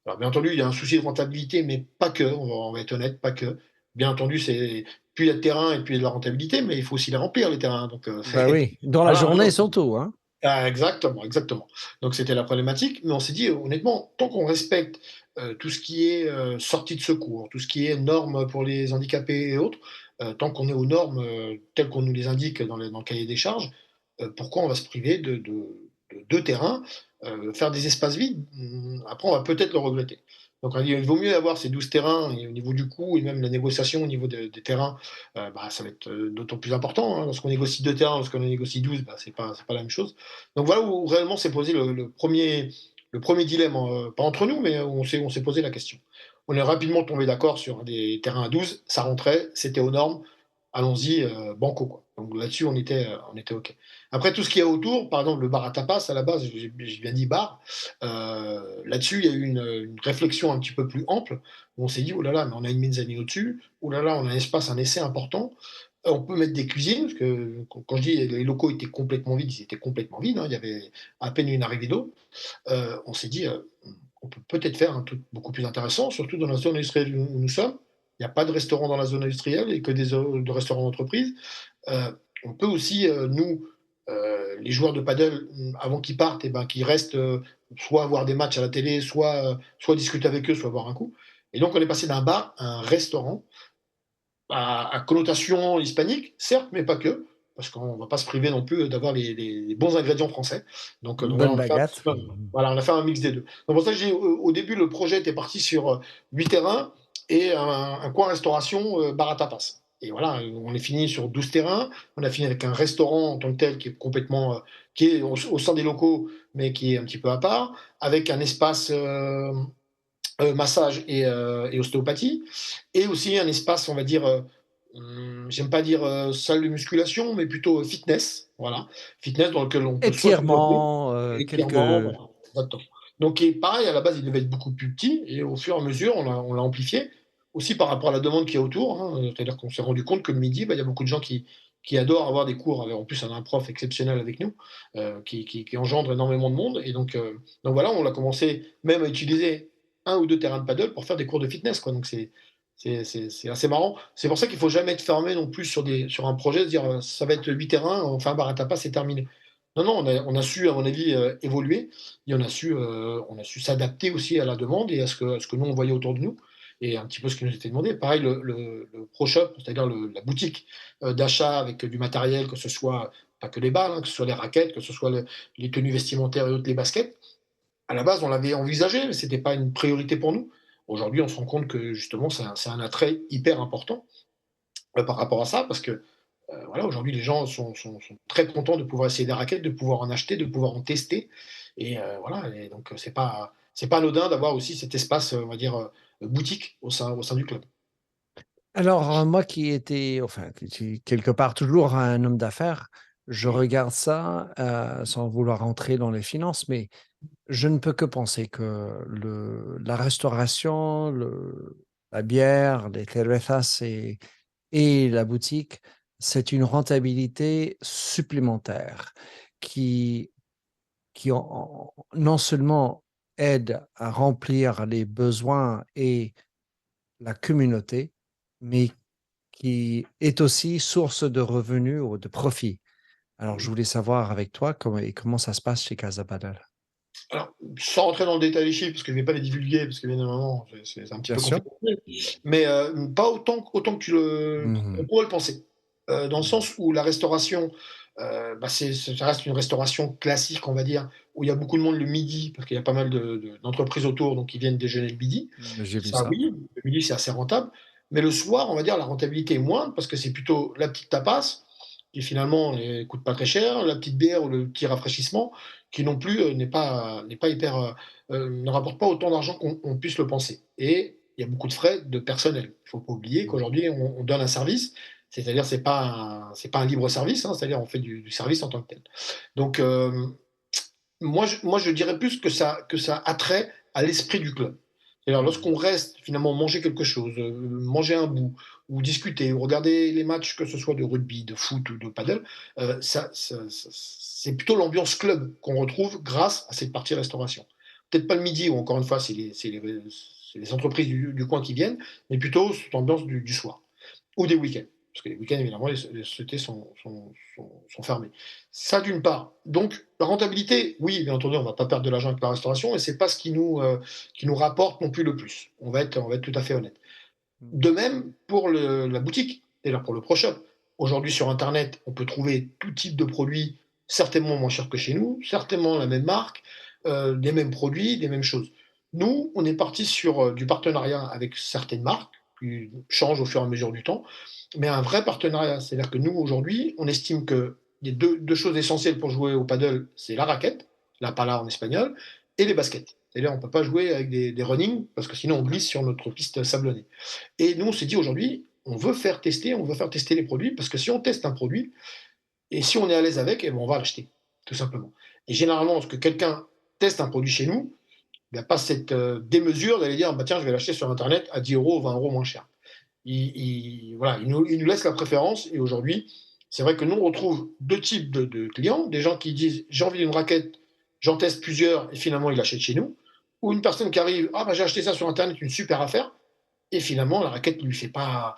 Alors, bien entendu, il y a un souci de rentabilité, mais pas que, on va être honnête, pas que. Bien entendu, c'est plus il y a de terrain et plus il y a de la rentabilité, mais il faut aussi les remplir, les terrains. Donc, Bah oui, dans la voilà, journée surtout, hein. exactement, exactement. Donc c'était la problématique, mais on s'est dit, honnêtement, tant qu'on respecte tout ce qui est sortie de secours, tout ce qui est normes pour les handicapés et autres, tant qu'on est aux normes telles qu'on nous les indique dans le cahier des charges, pourquoi on va se priver de 2 terrains, faire des espaces vides, après on va peut-être le regretter. Donc on a dit: «Il vaut mieux avoir ces 12 terrains» et au niveau du coût et même la négociation au niveau des terrains, bah, ça va être, d'autant plus important, hein. Lorsqu'on négocie 2 terrains, lorsqu'on en négocie 12, bah, c'est pas la même chose. Donc voilà où réellement s'est posé le premier dilemme, pas entre nous, mais on s'est posé la question. On est rapidement tombé d'accord sur des terrains à 12, ça rentrait, c'était aux normes, allons-y, banco, quoi. Donc là-dessus, on était OK. Après tout ce qu'il y a autour, par exemple le bar à tapas, à la base, j'ai bien dit bar, là-dessus, il y a eu une réflexion un petit peu plus ample, où on s'est dit: «Oh là là, mais on a une mezzanine au-dessus. Oh là là, on a un espace, un essai important. On peut mettre des cuisines», parce que quand je dis les locaux étaient complètement vides, ils étaient complètement vides, hein, il y avait à peine une arrivée d'eau. On s'est dit, «On peut peut-être faire un truc beaucoup plus intéressant», surtout dans la zone industrielle où nous sommes. Il n'y a pas de restaurant dans la zone industrielle et que de restaurants d'entreprise. On peut aussi, nous, les joueurs de paddle, avant qu'ils partent et ben, qu'ils restent, soit voir des matchs à la télé, soit discuter avec eux, soit boire un coup. Et donc on est passé d'un bar à un restaurant à connotation hispanique, certes, mais pas que, parce qu'on ne va pas se priver non plus d'avoir les bons ingrédients français. Donc Une voilà, bonne baguette. voilà, on a fait un mix des 2. Donc pour ça, j'ai au début, le projet était parti sur 8 terrains et un coin restauration, bar à tapas. Et voilà, on est fini sur 12 terrains. On a fini avec un restaurant en tant que tel qui est complètement, qui est au sein des locaux, mais qui est un petit peu à part, avec un espace, massage et ostéopathie, et aussi un espace, on va dire, j'aime pas dire salle de musculation, mais plutôt fitness, voilà. Fitness dans lequel on peut soit se développer, Étirement, étirement, quelques voilà, exactement. Donc, et pareil, à la base, il devait être beaucoup plus petit, et au fur et à mesure, on l'a amplifié, aussi par rapport à la demande qu'il y a autour, hein. C'est-à-dire qu'on s'est rendu compte que le midi, bah, il y a beaucoup de gens qui adorent avoir des cours. En plus, on a un prof exceptionnel avec nous, qui engendre énormément de monde, et donc voilà, on a commencé même à utiliser un ou 2 terrains de paddle pour faire des cours de fitness, quoi. Donc C'est assez marrant. C'est pour ça qu'il faut jamais être fermé non plus sur un projet, se dire, «Ça va être 8 terrains, on fait un bar à tapas, c'est terminé». Non, non, on a su, à mon avis, évoluer et on a su s'adapter aussi à la demande et à ce que nous, on voyait autour de nous et un petit peu ce qui nous était demandé. Pareil, le pro shop, c'est-à-dire la boutique, d'achat avec du matériel, que ce soit pas que les balles, hein, que ce soit les raquettes, que ce soit les tenues vestimentaires et autres, les baskets. À la base, on l'avait envisagé, mais c'était pas une priorité pour nous. Aujourd'hui, on se rend compte que justement, c'est un attrait hyper important, par rapport à ça, parce que, voilà, aujourd'hui, les gens sont très contents de pouvoir essayer des raquettes, de pouvoir en acheter, de pouvoir en tester et voilà et donc c'est pas anodin d'avoir aussi cet espace, on va dire, boutique au sein du club. Alors, moi qui étais enfin, qui suis quelque part toujours un homme d'affaires, je Oui. regarde ça, sans vouloir rentrer dans les finances, mais je ne peux que penser que la restauration, la bière, les cervezas et la boutique, c'est une rentabilité supplémentaire qui non seulement aide à remplir les besoins et la communauté, mais qui est aussi source de revenus ou de profit. Alors, je voulais savoir avec toi comment ça se passe chez Casa Padel? Alors, sans rentrer dans le détail des chiffres, parce que je ne vais pas les divulguer, parce que bien évidemment, c'est un petit Bien peu sûr. confidentiel, mais pas autant que qu'on Mmh. pourrait le penser. Dans le sens où la restauration, bah, ça reste une restauration classique, on va dire, où il y a beaucoup de monde le midi, parce qu'il y a pas mal d'entreprises autour, donc ils viennent déjeuner le midi. J'ai vu Ça ça. oui, le midi, c'est assez rentable, mais le soir, on va dire, la rentabilité est moindre, parce que c'est plutôt la petite tapas, qui finalement coûte pas très cher, la petite bière ou le petit rafraîchissement, qui non plus, n'est pas hyper, ne rapporte pas autant d'argent qu'on puisse le penser et il y a beaucoup de frais de personnel. Il faut pas oublier qu'aujourd'hui on donne un service, c'est-à-dire c'est pas un libre service, hein, c'est-à-dire on fait du service en tant que tel. Donc moi je dirais plus que ça a trait à l'esprit du club. C'est-à-dire Mmh. lorsqu'on reste finalement manger quelque chose, manger un bout ou discuter ou regarder les matchs, que ce soit de rugby, de foot ou de padel, c'est plutôt l'ambiance club qu'on retrouve grâce à cette partie restauration. Peut-être pas le midi où encore une fois c'est les entreprises du coin qui viennent, mais plutôt cette ambiance du soir ou des week-ends. Parce que les week-ends, évidemment, les sociétés sont fermées. Ça, d'une part. Donc, la rentabilité, oui, bien entendu, on ne va pas perdre de l'argent avec la restauration, et ce n'est pas ce qui nous rapporte non plus le plus. On va être tout à fait honnête. Mmh. De même pour la boutique, c'est-à-dire pour le Pro Shop. Aujourd'hui, sur Internet, on peut trouver tout type de produits, certainement moins chers que chez nous, certainement la même marque, des mêmes produits, des mêmes choses. Nous, on est parti sur du partenariat avec certaines marques, qui changent au fur et à mesure du temps, mais un vrai partenariat. C'est-à-dire que nous, aujourd'hui, on estime que les deux choses essentielles pour jouer au paddle, c'est la raquette, la pala en espagnol, et les baskets. C'est-à-dire on ne peut pas jouer avec des running, parce que sinon on glisse sur notre piste sablonnée. Et nous, on s'est dit aujourd'hui, on veut faire tester les produits, parce que si on teste un produit, et si on est à l'aise avec, eh ben, on va l'acheter, tout simplement. Et généralement, lorsque quelqu'un teste un produit chez nous, il n'y a pas cette démesure d'aller dire, bah, tiens, je vais l'acheter sur Internet à 10 euros ou 20 euros moins cher. Voilà, il nous laisse la préférence. Et aujourd'hui, c'est vrai que nous, on retrouve deux types de clients. Des gens qui disent, j'ai envie d'une raquette, j'en teste plusieurs, et finalement, il achète chez nous. Ou une personne qui arrive, ah, bah, j'ai acheté ça sur Internet, une super affaire, et finalement, la raquette n'est pas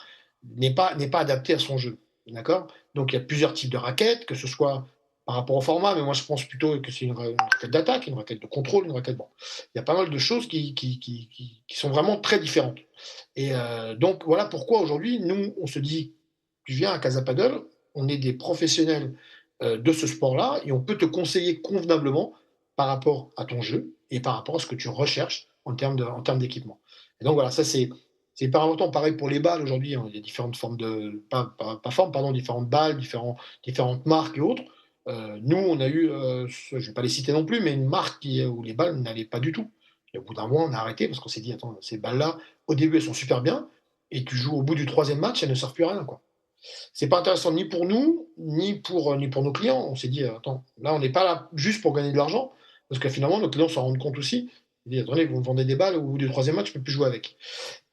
adaptée à son jeu. D'accord. Donc, il y a plusieurs types de raquettes, que ce soit par rapport au format, mais moi, je pense plutôt que c'est une raquette d'attaque, une raquette de contrôle, une raquette. Bon, il y a pas mal de choses qui sont vraiment très différentes. Et donc, voilà pourquoi aujourd'hui, nous, on se dit, tu viens à Casa Paddle, on est des professionnels de ce sport-là, et on peut te conseiller convenablement par rapport à ton jeu et par rapport à ce que tu recherches en termes d'équipement. Et donc, voilà, ça, c'est hyper important. Pareil pour les balles aujourd'hui, hein, il y a différentes formes de. Pas formes, pardon, différentes balles, différentes marques et autres. Nous, on a eu, je ne vais pas les citer non plus, mais une marque où les balles n'allaient pas du tout. Et au bout d'un mois, on a arrêté parce qu'on s'est dit, attends, ces balles-là, au début, elles sont super bien, et tu joues au bout du troisième match, elles ne servent plus à rien, quoi. C'est pas intéressant ni pour nous, ni pour nos clients. On s'est dit, attends, là, on n'est pas là juste pour gagner de l'argent, parce que finalement, nos clients s'en rendent compte aussi. Ils disent, attendez, vous me vendez des balles, au bout du troisième match, je ne peux plus jouer avec.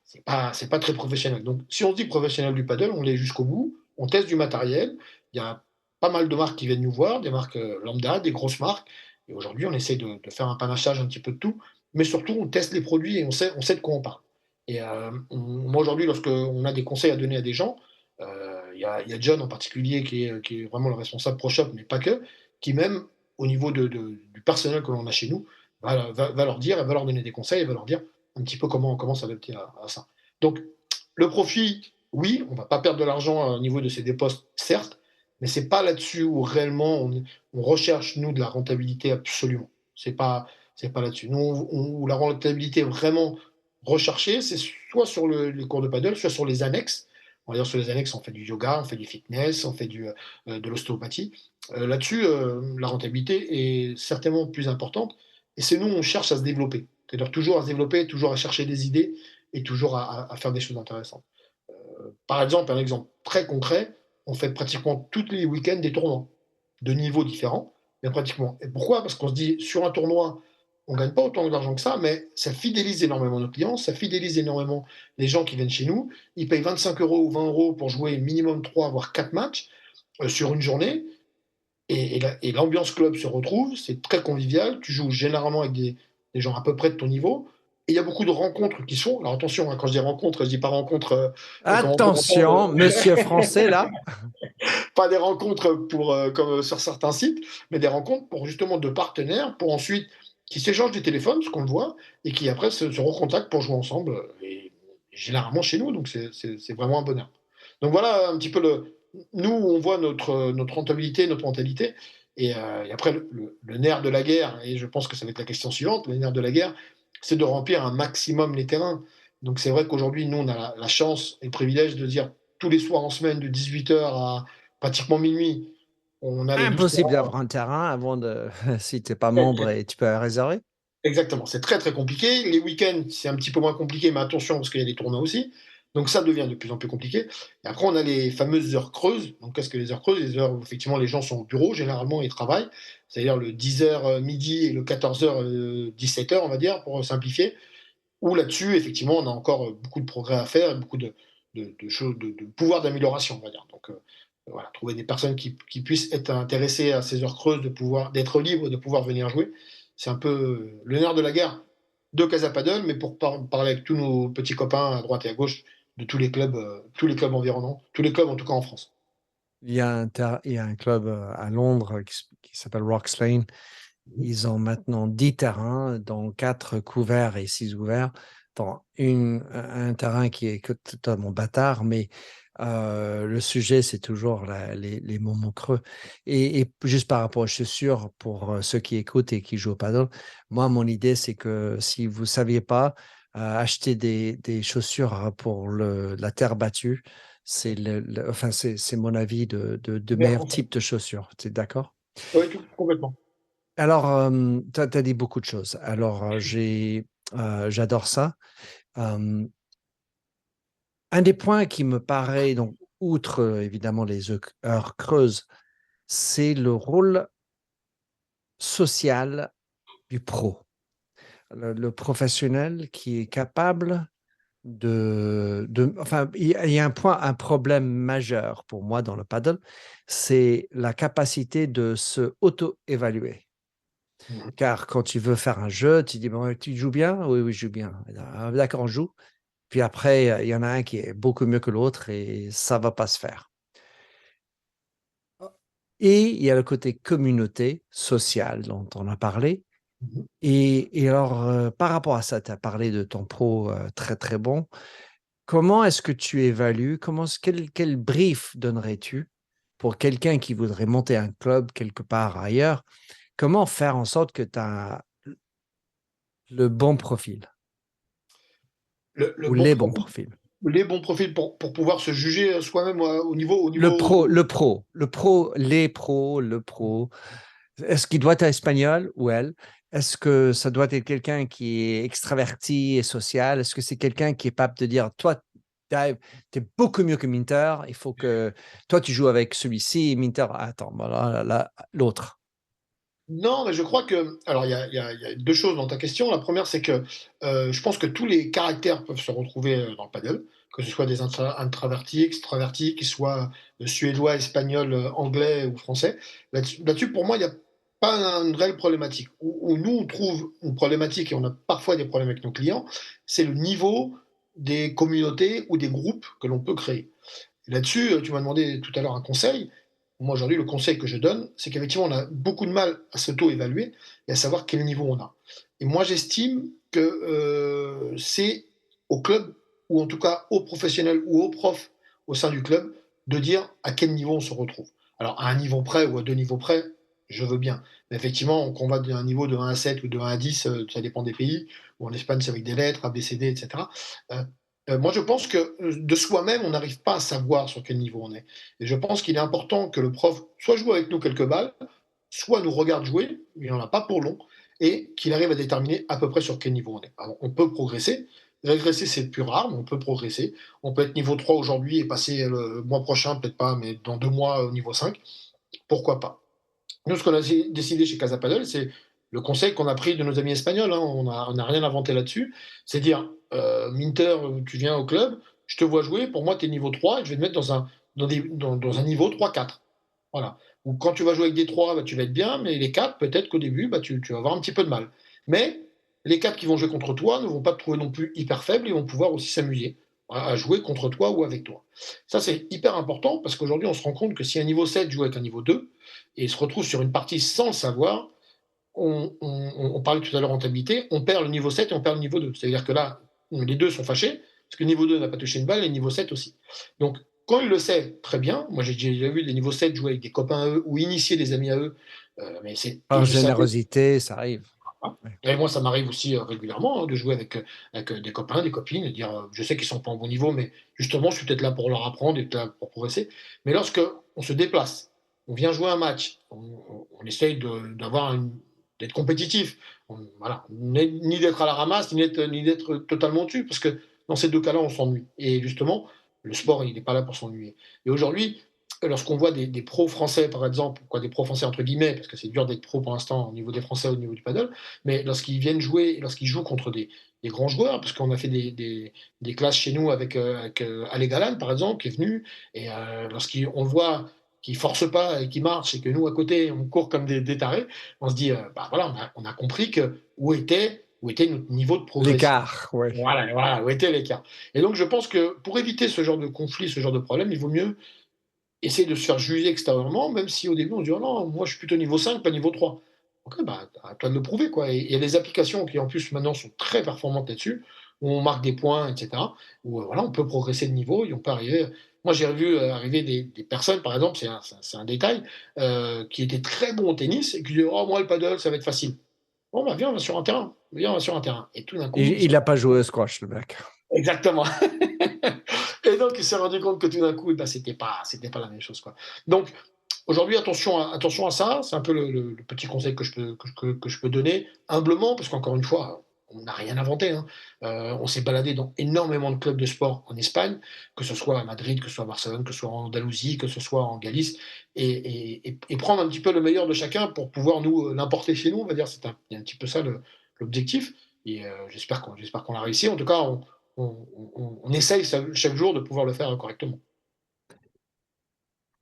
C'est pas très professionnel. Donc, si on se dit professionnel du paddle, on l'est jusqu'au bout. On teste du matériel. Il y a pas mal de marques qui viennent nous voir, des marques lambda, des grosses marques. Et aujourd'hui, on essaie de faire un panachage un petit peu de tout. Mais surtout, on teste les produits et on sait de quoi on parle. Et moi, aujourd'hui, lorsque on a des conseils à donner à des gens, il y a John en particulier qui est vraiment le responsable ProShop, mais pas que, qui même au niveau du personnel que l'on a chez nous, va leur dire, elle va leur donner des conseils, elle va leur dire un petit peu comment s'adapter à ça. Donc, le profit, oui, on va pas perdre de l'argent au niveau de ces dépostes, certes, mais c'est pas là-dessus où réellement on recherche, nous, de la rentabilité absolument. C'est pas là-dessus. Nous, où la rentabilité vraiment recherchée, c'est soit sur les cours de paddle, soit sur les annexes. On va dire sur les annexes, on fait du yoga, on fait du fitness, on fait de l'ostéopathie. Là-dessus, la rentabilité est certainement plus importante. Et c'est nous, on cherche à se développer. C'est-à-dire toujours à se développer, toujours à chercher des idées et toujours à faire des choses intéressantes. Par exemple, un exemple très concret, on fait pratiquement tous les week-ends des tournois de niveaux différents, mais pratiquement. Et pourquoi? Parce qu'on se dit, sur un tournoi, on ne gagne pas autant d'argent que ça, mais ça fidélise énormément nos clients, ça fidélise énormément les gens qui viennent chez nous. Ils payent 25 euros ou 20 euros pour jouer minimum 3 voire 4 matchs sur une journée. Et l'ambiance club se retrouve, c'est très convivial. Tu joues généralement avec des gens à peu près de ton niveau. Et il y a beaucoup de rencontres qui sont. Alors attention, hein, quand je dis rencontres, je dis pas rencontres, comme on peut Attention, l'entendre, monsieur français, là. pas des rencontres comme sur certains sites, mais des rencontres pour justement de partenaires, pour ensuite qui s'échangent des téléphones, ce qu'on le voit, et qui après se recontactent pour jouer ensemble, et généralement chez nous, donc c'est vraiment un bonheur. Donc voilà un petit peu nous, on voit notre rentabilité, notre mentalité, et après le nerf de la guerre, et je pense que ça va être la question suivante, le nerf de la guerre, c'est de remplir un maximum les terrains. Donc c'est vrai qu'aujourd'hui, nous, on a la chance et le privilège de dire tous les soirs en semaine, de 18 h à pratiquement minuit, on a les 12 Impossible terrains. d'avoir un terrain avant de, si tu n'es pas membre et tu peux réserver. Exactement, c'est très très compliqué. Les week-ends, c'est un petit peu moins compliqué, mais attention parce qu'il y a des tournois aussi. Donc ça devient de plus en plus compliqué. Et après, on a les fameuses heures creuses. Donc qu'est-ce que les heures creuses? Les heures où effectivement les gens sont au bureau, généralement ils travaillent, c'est-à-dire le 10 h midi et le 14 h 17 h, on va dire, pour simplifier. Où là-dessus, effectivement, on a encore beaucoup de progrès à faire, beaucoup de choses, de pouvoir d'amélioration, on va dire. Donc voilà, trouver des personnes qui puissent être intéressées à ces heures creuses, d'être libres, de pouvoir venir jouer. C'est un peu le nerf de la guerre de Casa Paddle, mais pour parler avec tous nos petits copains à droite et à gauche de tous les clubs environnants, tous les clubs en tout cas en France. Il y a un club à Londres qui s'appelle Rocks Lane. Ils ont maintenant 10 terrains, dont 4 couverts et 6 ouverts. Dans un terrain qui est totalement bâtard, mais le sujet, c'est toujours les moments creux. Et juste par rapport aux chaussures, pour ceux qui écoutent et qui jouent au paddle, moi, mon idée, c'est que si vous ne saviez pas, acheter des chaussures pour la terre battue, enfin, c'est mon avis de Meilleur meilleur conseil. type de chaussures. Tu es d'accord? Oui, complètement. Alors, tu as dit beaucoup de choses. Alors, j'adore ça. Un des points qui me paraît, donc, outre évidemment les heures creuses, c'est le rôle social du pro. Le professionnel qui est capable enfin, il y a un problème majeur pour moi dans le paddle, c'est la capacité de se auto-évaluer. Mhm. Car quand tu veux faire un jeu, tu dis: «Bon, tu joues bien?» «Oui, oui, je joue bien». «Ah, d'accord, on joue». Puis après, il y en a un qui est beaucoup mieux que l'autre et ça va pas se faire. Et il y a le côté communauté sociale dont on a parlé. Mhm. Et alors, par rapport à ça, tu as parlé de ton pro, très, très bon. Comment est-ce que tu évalues? Quel brief donnerais-tu pour quelqu'un qui voudrait monter un club quelque part ailleurs? Comment faire en sorte que tu as le bon profil Le ou bon les bons profil, profils? les bons profils pour pouvoir se juger soi-même au Le niveau. pro, les pros, le pro. Est-ce qu'il doit être espagnol ou elle? Est-ce que ça doit être quelqu'un qui est extraverti et social? Est-ce que c'est quelqu'un qui est capable de dire, toi, tu es beaucoup mieux que Minter, il faut que toi, tu joues avec celui-ci, et Minter, attends, voilà, l'autre. Non, mais je crois que alors il y a 2 choses dans ta question. La première, c'est que, je pense que tous les caractères peuvent se retrouver, dans le paddle, que ce soit des introvertis, extravertis, qu'ils soient, suédois, espagnols, anglais ou français. Là-dessus, pour moi, il y a pas une réelle problématique. Où nous, on trouve une problématique et on a parfois des problèmes avec nos clients, c'est le niveau des communautés ou des groupes que l'on peut créer. Et là-dessus, tu m'as demandé tout à l'heure un conseil. Moi, aujourd'hui, le conseil que je donne, c'est qu'effectivement, on a beaucoup de mal à s'auto-évaluer et à savoir quel niveau on a. Et moi, j'estime que c'est au club, ou en tout cas aux professionnels ou aux profs au sein du club, de dire à quel niveau on se retrouve. Alors, à un niveau près ou à 2 niveaux près, je veux bien. Mais effectivement, qu'on va d'un niveau de 1 à 7 ou de 1 à 10, ça dépend des pays. Ou en Espagne, c'est avec des lettres, A, B, C, D, etc. Moi, je pense que de soi-même, on n'arrive pas à savoir sur quel niveau on est. Et je pense qu'il est important que le prof soit joue avec nous quelques balles, soit nous regarde jouer, il n'y en a pas pour long, et qu'il arrive à déterminer à peu près sur quel niveau on est. Alors, on peut progresser. Régresser, c'est plus rare, mais on peut progresser. On peut être niveau 3 aujourd'hui et passer le mois prochain, peut-être pas, mais dans 2 mois au niveau 5. Pourquoi pas? Nous, ce qu'on a décidé chez Casa Padel, c'est le conseil qu'on a pris de nos amis espagnols, hein, on n'a rien inventé là-dessus, c'est dire, Minter, tu viens au club, je te vois jouer, pour moi, tu es niveau 3 et je vais te mettre dans un niveau 3-4. Voilà. Ou quand tu vas jouer avec des 3, bah, tu vas être bien, mais les 4, peut-être qu'au début, bah, tu vas avoir un petit peu de mal. Mais les 4 qui vont jouer contre toi ne vont pas te trouver non plus hyper faible, ils vont pouvoir aussi s'amuser à jouer contre toi ou avec toi. Ça, c'est hyper important parce qu'aujourd'hui, on se rend compte que si un niveau 7 joue avec un niveau 2 et se retrouve sur une partie sans le savoir, on parlait tout à l'heure rentabilité, on perd le niveau 7 et on perd le niveau 2. C'est-à-dire que là, les deux sont fâchés, parce que le niveau 2 n'a pas touché une balle et le niveau 7 aussi. Donc, quand il le sait, très bien. Moi, j'ai déjà vu des niveaux 7 jouer avec des copains à eux ou initier des amis à eux. Mais Par je savais. générosité, ça arrive. Ouais. Et moi, ça m'arrive aussi régulièrement, hein, de jouer avec des copains, des copines, et dire je sais qu'ils sont pas au bon niveau, mais justement, je suis peut-être là pour leur apprendre et peut-être là pour progresser. Mais lorsque on se déplace, on vient jouer un match, on essaye d'être compétitif. Voilà, ni d'être à la ramasse, ni d'être totalement dessus, parce que dans ces deux cas-là, on s'ennuie. Et justement, le sport, il n'est pas là pour s'ennuyer. Et aujourd'hui, lorsqu'on voit des pros français, par exemple, quoi, des pros français entre guillemets, parce que c'est dur d'être pro pour l'instant au niveau des Français, au niveau du paddle, mais lorsqu'ils viennent jouer, lorsqu'ils jouent contre des grands joueurs, parce qu'on a fait des classes chez nous avec Ale Galan, par exemple, qui est venu, et lorsqu'on voit qu'ils ne forcent pas et qu'ils marchent, et que nous, à côté, on court comme des tarés, on se dit, bah voilà, on a compris où était notre niveau de progression. L'écart, oui. Voilà, où était l'écart. Et donc, je pense que pour éviter ce genre de conflit, ce genre de problème, il vaut mieux essayer de se faire juger extérieurement, même si au début on se dit oh non, moi je suis plutôt niveau 5, pas niveau 3. Ok, bah à toi de le prouver quoi. Et il y a des applications qui en plus maintenant sont très performantes là-dessus, où on marque des points, etc. Où voilà, on peut progresser de niveau et on peut arriver. Moi j'ai vu arriver des personnes, par exemple, c'est un détail, qui étaient très bons au tennis et qui disaient oh moi le paddle ça va être facile. Bon bah viens, on va sur un terrain. Viens, on va sur un terrain. Et tout d'un coup, Il n'a pas joué au squash, le mec. exactement. Et donc, il s'est rendu compte que tout d'un coup, eh ben, c'était pas la même chose, quoi. Donc, aujourd'hui, attention à ça. C'est un peu le petit conseil que je peux donner, humblement, parce qu'encore une fois, on n'a rien inventé, hein. On s'est baladé dans énormément de clubs de sport en Espagne, que ce soit à Madrid, que ce soit à Barcelone, que ce soit en Andalousie, que ce soit en Galice, et prendre un petit peu le meilleur de chacun pour pouvoir nous l'importer chez nous, on va dire. Il y a un petit peu ça l'objectif. Et j'espère qu'on l'a réussi. En tout cas, on essaye chaque jour de pouvoir le faire correctement.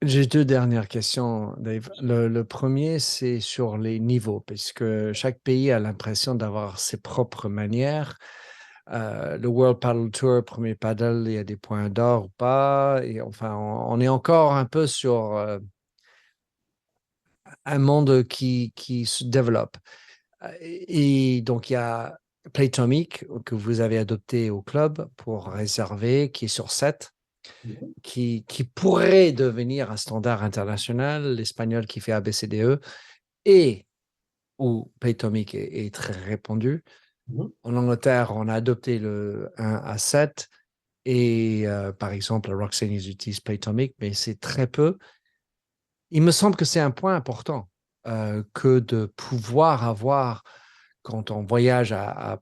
J'ai deux dernières questions, Dave. Le premier, c'est sur les niveaux, puisque chaque pays a l'impression d'avoir ses propres manières. Le World Paddle Tour, premier paddle, il y a des points d'or ou pas. Et enfin, on est encore un peu sur un monde qui se développe. Et donc, il y a Playtomic que vous avez adopté au club pour réserver, qui est sur 7. Qui pourrait devenir un standard international, l'espagnol qui fait ABCDE, et où Playtomic est très répandu. Mhm. En Angleterre, on a adopté le 1 à 7, et par exemple, Roxane, ils utilisent Playtomic, mais c'est très peu. Il me semble que c'est un point important que de pouvoir avoir, quand on voyage au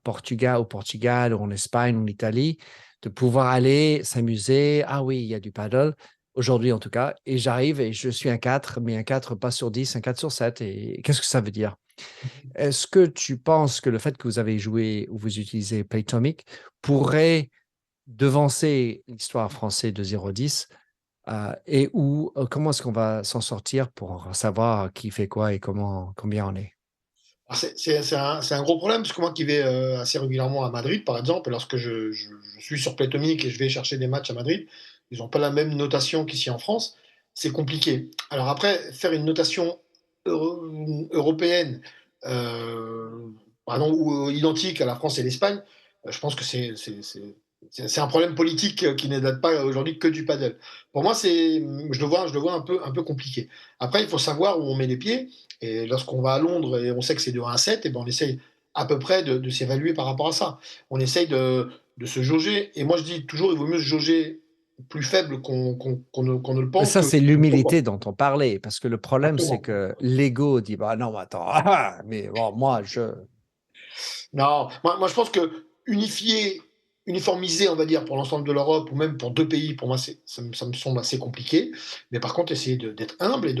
Portugal ou en Espagne ou en Italie, de pouvoir aller s'amuser. Ah oui, il y a du paddle, aujourd'hui en tout cas, et j'arrive et je suis un 4, mais un 4 pas sur 10, un 4 sur 7. Et qu'est-ce que ça veut dire? Est-ce que tu penses que le fait que vous avez joué ou vous utilisez Playtomic pourrait devancer l'histoire française de 0-10 et comment est-ce qu'on va s'en sortir pour savoir qui fait quoi et combien on est? C'est un gros problème, parce que moi qui vais assez régulièrement à Madrid, par exemple, lorsque je suis sur Playtomic et je vais chercher des matchs à Madrid, ils n'ont pas la même notation qu'ici en France. C'est compliqué. Alors après, faire une notation européenne, euh, pardon, ou identique à la France et l'Espagne, je pense que c'est un problème politique qui ne date pas aujourd'hui que du paddle. Pour moi, je le vois un peu compliqué. Après, il faut savoir où on met les pieds. Et lorsqu'on va à Londres et on sait que c'est de 1 à 7, et ben on essaye à peu près de s'évaluer par rapport à ça. On essaye de se jauger. Et moi, je dis toujours, il vaut mieux se jauger plus faible qu'on ne le Mais pense ça, que c'est trop fort. l'humilité dont on parlait, parce que le problème, c'est Exactement. que l'ego dit, bah non, attends, mais bon, moi, je... Non, moi, je pense que uniformiser, on va dire, pour l'ensemble de l'Europe ou même pour deux pays, pour moi, ça me semble assez compliqué. Mais par contre, essayer d'être humble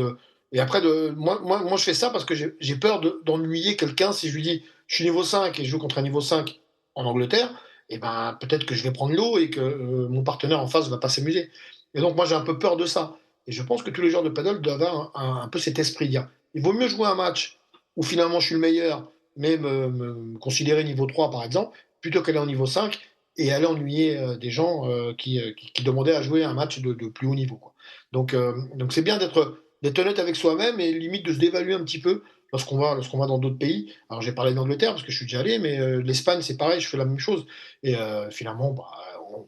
et après, moi, je fais ça parce que j'ai peur d'ennuyer quelqu'un si je lui dis je suis niveau 5 et je joue contre un niveau 5 en Angleterre, et ben peut-être que je vais prendre l'eau et que mon partenaire en face va pas s'amuser. Et donc, moi, j'ai un peu peur de ça. Et je pense que tous les joueurs de paddle doivent avoir un peu cet esprit. Dire il vaut mieux jouer un match où finalement je suis le meilleur mais me considérer niveau 3 par exemple, plutôt qu'aller en niveau 5 et aller ennuyer des gens qui demandaient à jouer un match de plus haut niveau, quoi. Donc c'est bien d'être honnête avec soi-même et limite de se dévaluer un petit peu lorsqu'on va dans d'autres pays. Alors j'ai parlé d'Angleterre parce que je suis déjà allé, mais l'Espagne c'est pareil, je fais la même chose. Et finalement, bah,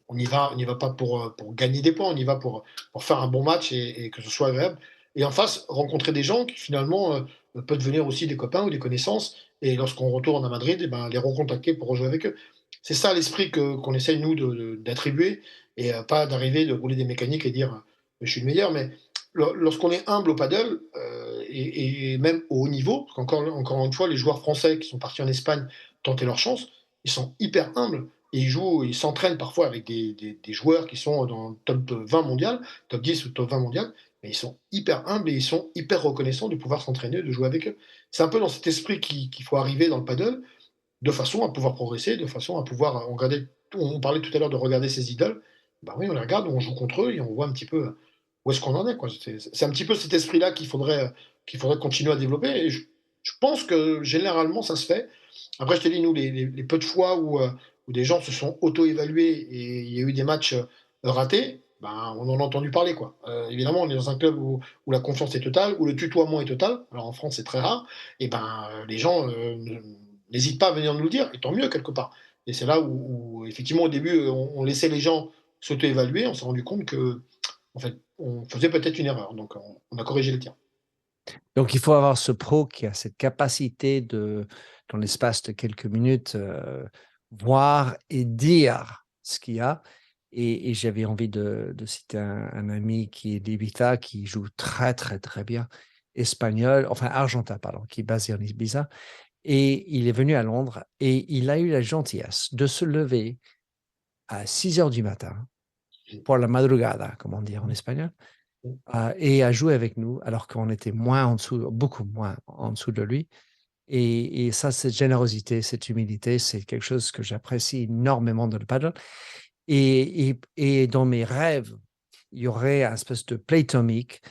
on y va pas pour gagner des points, on y va pour faire un bon match et que ce soit agréable. Et en face, rencontrer des gens qui finalement peuvent devenir aussi des copains ou des connaissances et lorsqu'on retourne à Madrid, eh ben, les recontacter pour rejouer avec eux. C'est ça l'esprit qu'on essaye, nous, d'attribuer, et pas d'arriver, de rouler des mécaniques et dire je suis le meilleur. Mais lorsqu'on est humble au paddle, et même au haut niveau, parce encore une fois, les joueurs français qui sont partis en Espagne tenter leur chance, ils sont hyper humbles. Et ils s'entraînent parfois avec des joueurs qui sont dans le top 20 mondial, top 10 ou top 20 mondial, mais ils sont hyper humbles et ils sont hyper reconnaissants de pouvoir s'entraîner, de jouer avec eux. C'est un peu dans cet esprit qu'il faut arriver dans le paddle, de façon à pouvoir progresser, de façon à pouvoir regarder. On parlait tout à l'heure de regarder ses idoles. Ben oui, on les regarde, on joue contre eux et on voit un petit peu où est-ce qu'on en est, quoi. C'est un petit peu cet esprit-là qu'il faudrait continuer à développer. Et je pense que généralement, ça se fait. Après, je te dis, nous, les peu de fois où des gens se sont auto-évalués et il y a eu des matchs ratés, ben, on en a entendu parler, quoi. Évidemment, on est dans un club où la confiance est totale, où le tutoiement est total. Alors en France, c'est très rare. Et ben, les gens n'hésitent pas à venir nous le dire, et tant mieux, quelque part. Et c'est là où, effectivement, au début, on laissait les gens s'auto-évaluer. On s'est rendu compte que, en fait, on faisait peut-être une erreur. Donc, on a corrigé le tir. Donc, il faut avoir ce pro qui a cette capacité de, dans l'espace de quelques minutes, voir et dire ce qu'il y a. Et j'avais envie de citer un ami qui est d'Ibiza, qui joue très, très, très bien, espagnol, enfin argentin, pardon, qui est basé en Ibiza. Et il est venu à Londres et il a eu la gentillesse de se lever à 6 heures du matin pour la madrugada, comme on dit en espagnol, et à jouer avec nous, alors qu'on était moins en dessous, beaucoup moins en dessous de lui. Et ça, cette générosité, cette humilité, c'est quelque chose que j'apprécie énormément dans le paddle. Et dans mes rêves, il y aurait un espèce de playtomic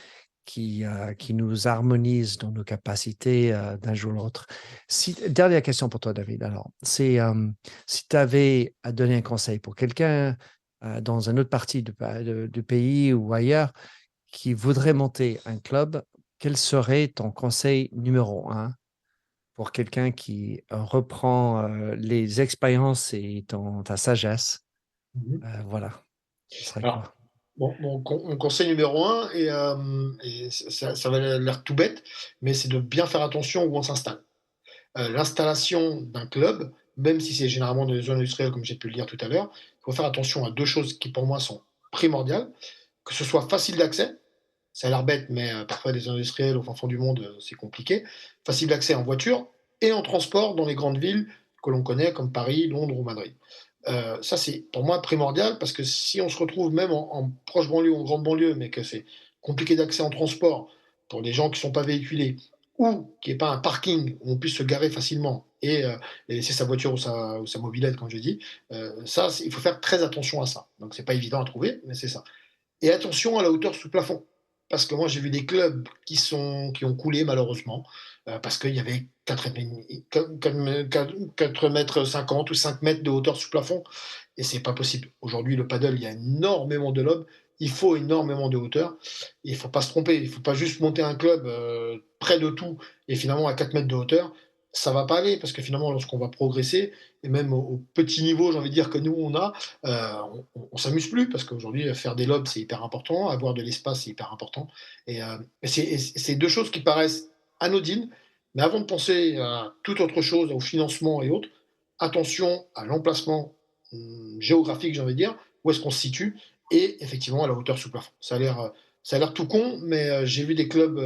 qui nous harmonise dans nos capacités d'un jour à l'autre. Dernière question pour toi, David. Alors, c'est si tu avais à donner un conseil pour quelqu'un dans une autre partie du pays ou ailleurs qui voudrait monter un club, quel serait ton conseil numéro un pour quelqu'un qui reprend les expériences et ta sagesse? Mhm. Voilà, ce serait Alors, quoi? mon conseil numéro un, et ça va l'air tout bête, mais c'est de bien faire attention où on s'installe. L'installation d'un club, même si c'est généralement dans les zones industrielles, comme j'ai pu le dire tout à l'heure, il faut faire attention à deux choses qui, pour moi, sont primordiales. Que ce soit facile d'accès, ça a l'air bête, mais parfois des industriels au fin fond du monde, c'est compliqué. Facile d'accès en voiture et en transport dans les grandes villes que l'on connaît, comme Paris, Londres ou Madrid. Ça, c'est pour moi primordial parce que si on se retrouve même en proche banlieue ou en grande banlieue, mais que c'est compliqué d'accès en transport pour des gens qui ne sont pas véhiculés ou qu'il n'y ait pas un parking où on puisse se garer facilement et laisser sa voiture ou sa mobilette, comme je dis, ça, il faut faire très attention à ça. Donc, c'est pas évident à trouver, mais c'est ça. Et attention à la hauteur sous plafond. Parce que moi, j'ai vu des clubs qui ont coulé, malheureusement. parce qu'il y avait 4 mètres 50 ou 5 mètres de hauteur sous plafond, et c'est pas possible. Aujourd'hui, le paddle, il y a énormément de lobes, il faut énormément de hauteur. Il ne faut pas se tromper, il ne faut pas juste monter un club près de tout et finalement à 4 mètres de hauteur. Ça va pas aller parce que finalement, lorsqu'on va progresser, et même au petit niveau, j'ai envie de dire que nous on a, on s'amuse plus parce qu'aujourd'hui, faire des lobes, c'est hyper important, avoir de l'espace, c'est hyper important. C'est deux choses qui paraissent anodines, mais avant de penser à toute autre chose, au financement et autres, attention à l'emplacement géographique, j'ai envie de dire, où est-ce qu'on se situe, et effectivement à la hauteur sous plafond. Ça a l'air tout con, mais j'ai vu des clubs,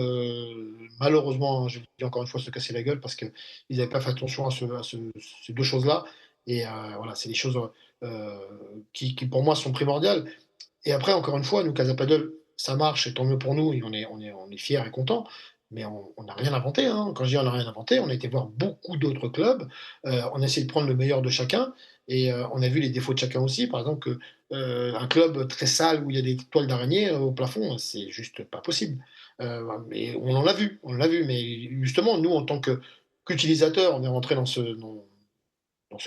malheureusement, hein, je dis encore une fois, se casser la gueule parce qu'ils n'avaient pas fait attention à ces deux choses-là. Et voilà, c'est des choses qui, pour moi, sont primordiales. Et après, encore une fois, nous, Casa Paddle, ça marche, et tant mieux pour nous, et on est fiers et contents. Mais on n'a rien inventé, hein. Quand je dis on n'a rien inventé, on a été voir beaucoup d'autres clubs, on a essayé de prendre le meilleur de chacun, et on a vu les défauts de chacun aussi. Par exemple, un club très sale où il y a des toiles d'araignée au plafond, c'est juste pas possible. Mais on l'a vu. Mais justement, nous, en tant qu'utilisateurs, on est rentré dans ce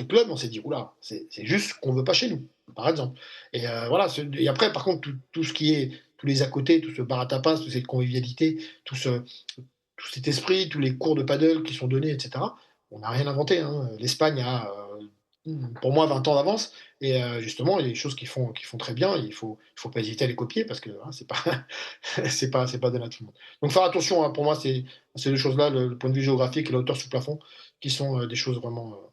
club, on s'est dit, oula, c'est juste qu'on ne veut pas chez nous, par exemple. Et voilà. Et après, par contre, tout ce qui est, tous les à côté, tout ce bar à tapas, toute cette convivialité, tout cet esprit, tous les cours de paddle qui sont donnés, etc., on n'a rien inventé, hein. L'Espagne a, pour moi, 20 ans d'avance. Et justement, il y a des choses qui font très bien. Il faut pas hésiter à les copier parce que hein, c'est pas, c'est pas donné à tout le monde. Donc faire attention, hein, pour moi, c'est ces deux choses-là, le point de vue géographique et la hauteur sous plafond, qui sont des choses vraiment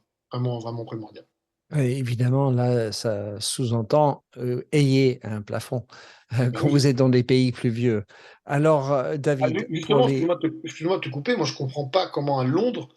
primordiales. Oui, évidemment, là, ça sous-entend ayez un plafond Ben quand oui. vous êtes dans des pays pluvieux. Alors, Ah, David, pour justement, les... excuse-moi de te couper. Moi, je comprends pas comment à Londres,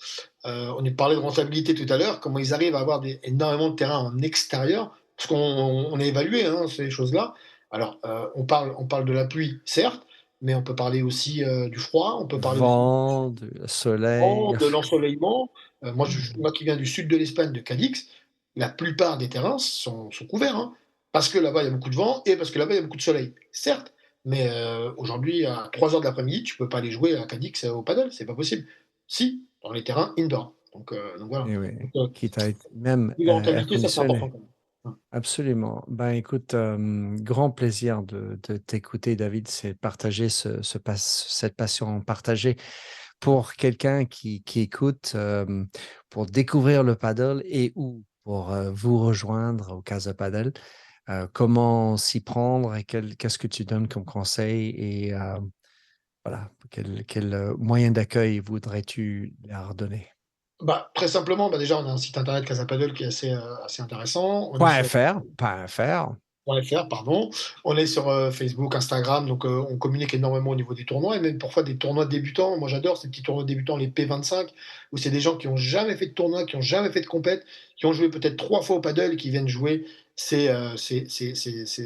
on est parlé de rentabilité tout à l'heure, comment ils arrivent à avoir énormément de terrain en extérieur, parce qu'on a évalué hein, ces choses-là. Alors, on parle de la pluie, certes, mais on peut parler aussi du froid, on peut parler aussi Vent, de soleil. de l'ensoleillement. Moi qui viens du sud de l'Espagne, de Cadix, la plupart des terrains sont couverts, hein, parce que là-bas, il y a beaucoup de vent et parce que là-bas, il y a beaucoup de soleil. Certes, mais aujourd'hui, à 3 heures de l'après-midi, tu peux pas aller jouer à Cadix au paddle, c'est pas possible. Si, dans les terrains indoor. Donc voilà. Et oui, Donc, quitte à être même plus de air rentabilité, ça c'est important conditionné. quand même. Ouais. Absolument. Ben, écoute, grand plaisir de t'écouter, David, c'est de partager cette passion partagée pour quelqu'un qui écoute, pour découvrir le paddle et ou pour vous rejoindre au Casa Paddle. Comment s'y prendre et qu'est-ce que tu donnes comme conseil et voilà, quel moyen d'accueil voudrais-tu leur donner? Bah, très simplement, bah, déjà, on a un site internet Casa Paddle qui est assez intéressant. On est Point sur .fr, point .fr. .fr, pardon. On est sur Facebook, Instagram, donc on communique énormément au niveau des tournois et même parfois des tournois débutants. Moi, j'adore ces petits tournois débutants, les P25, où c'est des gens qui n'ont jamais fait de tournoi, qui n'ont jamais fait de compète, qui ont joué peut-être 3 fois au paddle et qui viennent jouer. C'est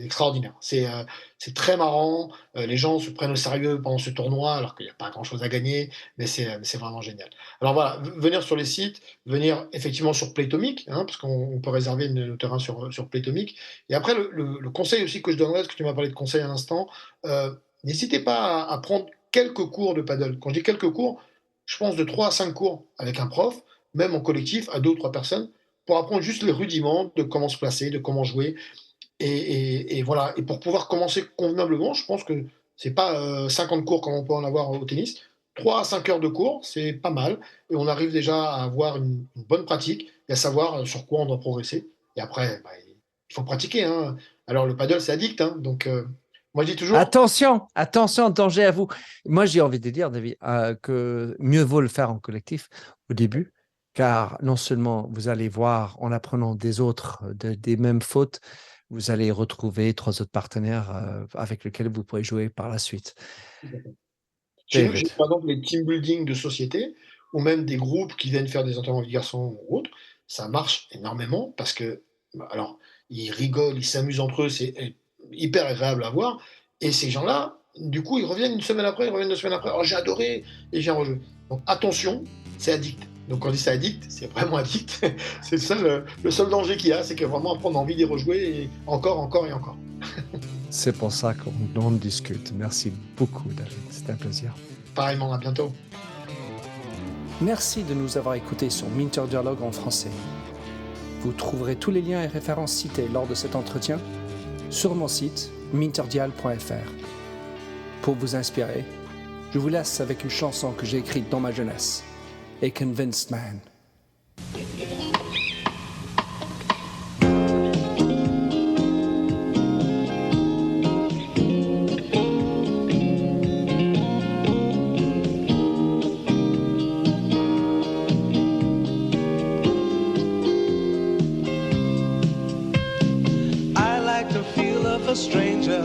extraordinaire. C'est très marrant. Les gens se prennent au sérieux pendant ce tournoi alors qu'il n'y a pas grand-chose à gagner, mais c'est vraiment génial. Alors voilà, venir sur les sites, venir effectivement sur Playtomic, hein, parce qu'on peut réserver nos terrains sur Playtomic. Et après, le conseil aussi que je donnerais, parce que tu m'as parlé de conseils à l'instant, n'hésitez pas à prendre quelques cours de paddle. Quand je dis quelques cours, je pense de 3 à 5 cours avec un prof, même en collectif, à 2 ou 3 personnes, pour apprendre juste les rudiments de comment se placer, de comment jouer. Et voilà. Et pour pouvoir commencer convenablement, je pense que c'est pas 50 cours comme on peut en avoir au tennis. 3 à 5 heures de cours, c'est pas mal. Et on arrive déjà à avoir une bonne pratique et à savoir sur quoi on doit progresser. Et après, bah, il faut pratiquer, hein. Alors, le paddle, c'est addict, hein. Donc, moi, je dis toujours, Attention, attention, danger à vous. Moi, j'ai envie de dire, David, que mieux vaut le faire en collectif au début, car non seulement vous allez voir en apprenant des autres des mêmes fautes, vous allez retrouver 3 autres partenaires avec lesquels vous pourrez jouer par la suite. chez David. nous, par exemple, les team building de société, ou même des groupes qui viennent faire des entraînements de garçons ou autres, ça marche énormément parce que, bah, alors, ils rigolent, ils s'amusent entre eux, c'est hyper agréable à voir. Et ces gens-là, du coup, ils reviennent une semaine après, ils reviennent 2 semaines après. Oh, j'ai adoré et j'ai rejoué. Donc attention, c'est addict. Donc quand on dit c'est addict, c'est vraiment addict. C'est ça le seul danger qu'il y a, c'est que vraiment après on a envie d'y rejouer et encore, encore et encore. C'est pour ça qu'on en discute. Merci beaucoup, David. C'était un plaisir. Pareillement, à bientôt. Merci de nous avoir écoutés sur Minter Dialogue en français. Vous trouverez tous les liens et références cités lors de cet entretien sur mon site minterdial.fr. Pour vous inspirer, je vous laisse avec une chanson que j'ai écrite dans ma jeunesse, A Convinced Man. A stranger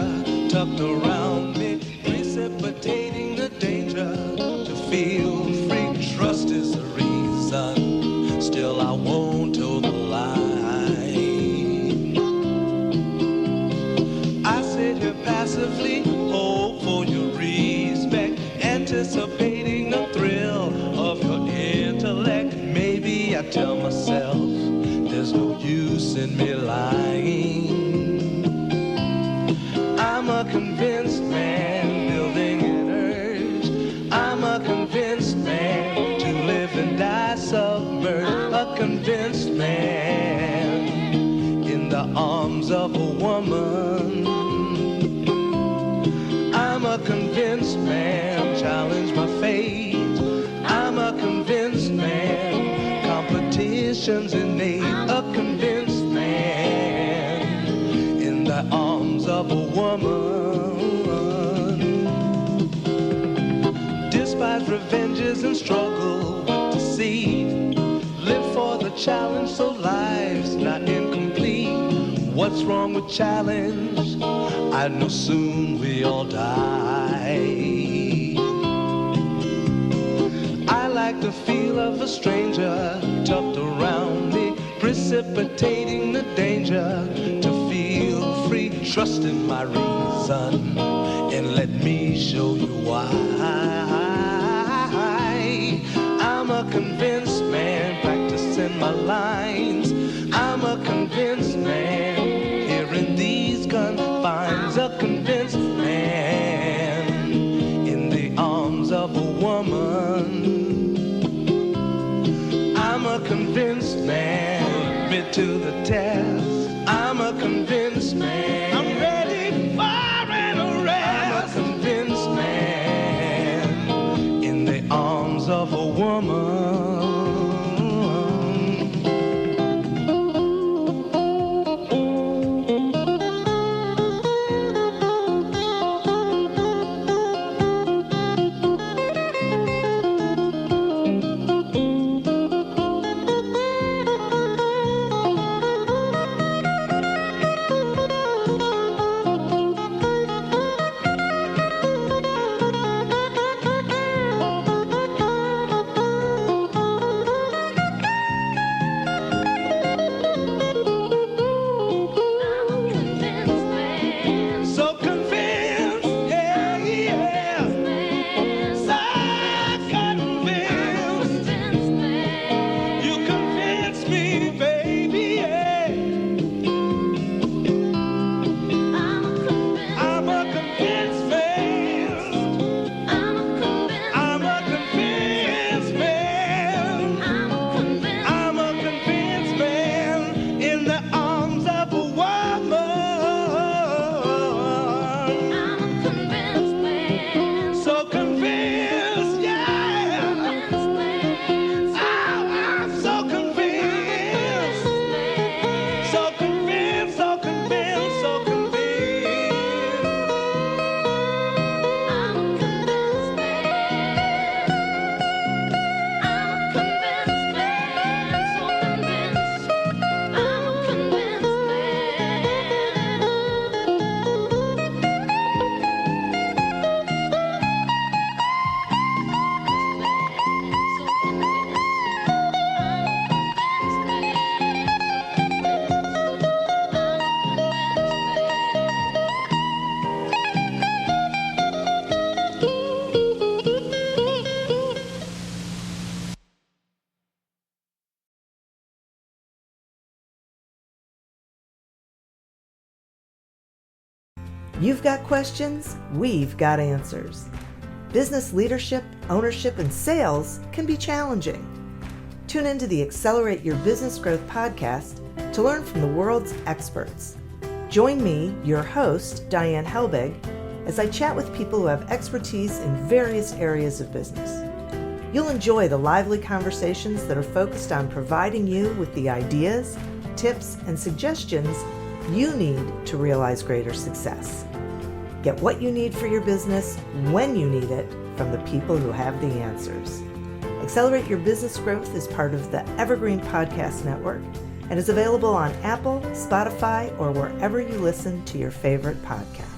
tucked around me, precipitating the danger. To feel free, trust is the reason. Still, I won't toe the line. I sit here passively, hope for your respect, anticipating the thrill of your intellect. Maybe I tell myself there's no use in me lying. I'm a convinced man, building an urge. I'm a convinced man, to live and die submerged. A convinced man, in the arms of a woman. I'm a convinced man, challenge my fate. I'm a convinced man, competition's innate. A convinced man, in the arms of a woman. Despise revenges and struggle with deceit. Live for the challenge so life's not incomplete. What's wrong with challenge? I know soon we all die. I like the feel of a stranger tucked around me, precipitating the danger. To feel free, trust in my reason, and let me show you why. I'm a convinced man, practicing my lines. I'm a convinced man, here in these confines. A convinced man, in the arms of a woman. I'm a convinced man, admit to the test. I'm a convinced man, I'm ready for an arrest. I'm a convinced man, in the arms of a woman. You've got questions, we've got answers. Business leadership, ownership, and sales can be challenging. Tune into the Accelerate Your Business Growth podcast to learn from the world's experts. Join me, your host, Diane Helbig, as I chat with people who have expertise in various areas of business. You'll enjoy the lively conversations that are focused on providing you with the ideas, tips, and suggestions you need to realize greater success. Get what you need for your business when you need it from the people who have the answers. Accelerate Your Business Growth is part of the Evergreen Podcast Network and is available on Apple, Spotify, or wherever you listen to your favorite podcast.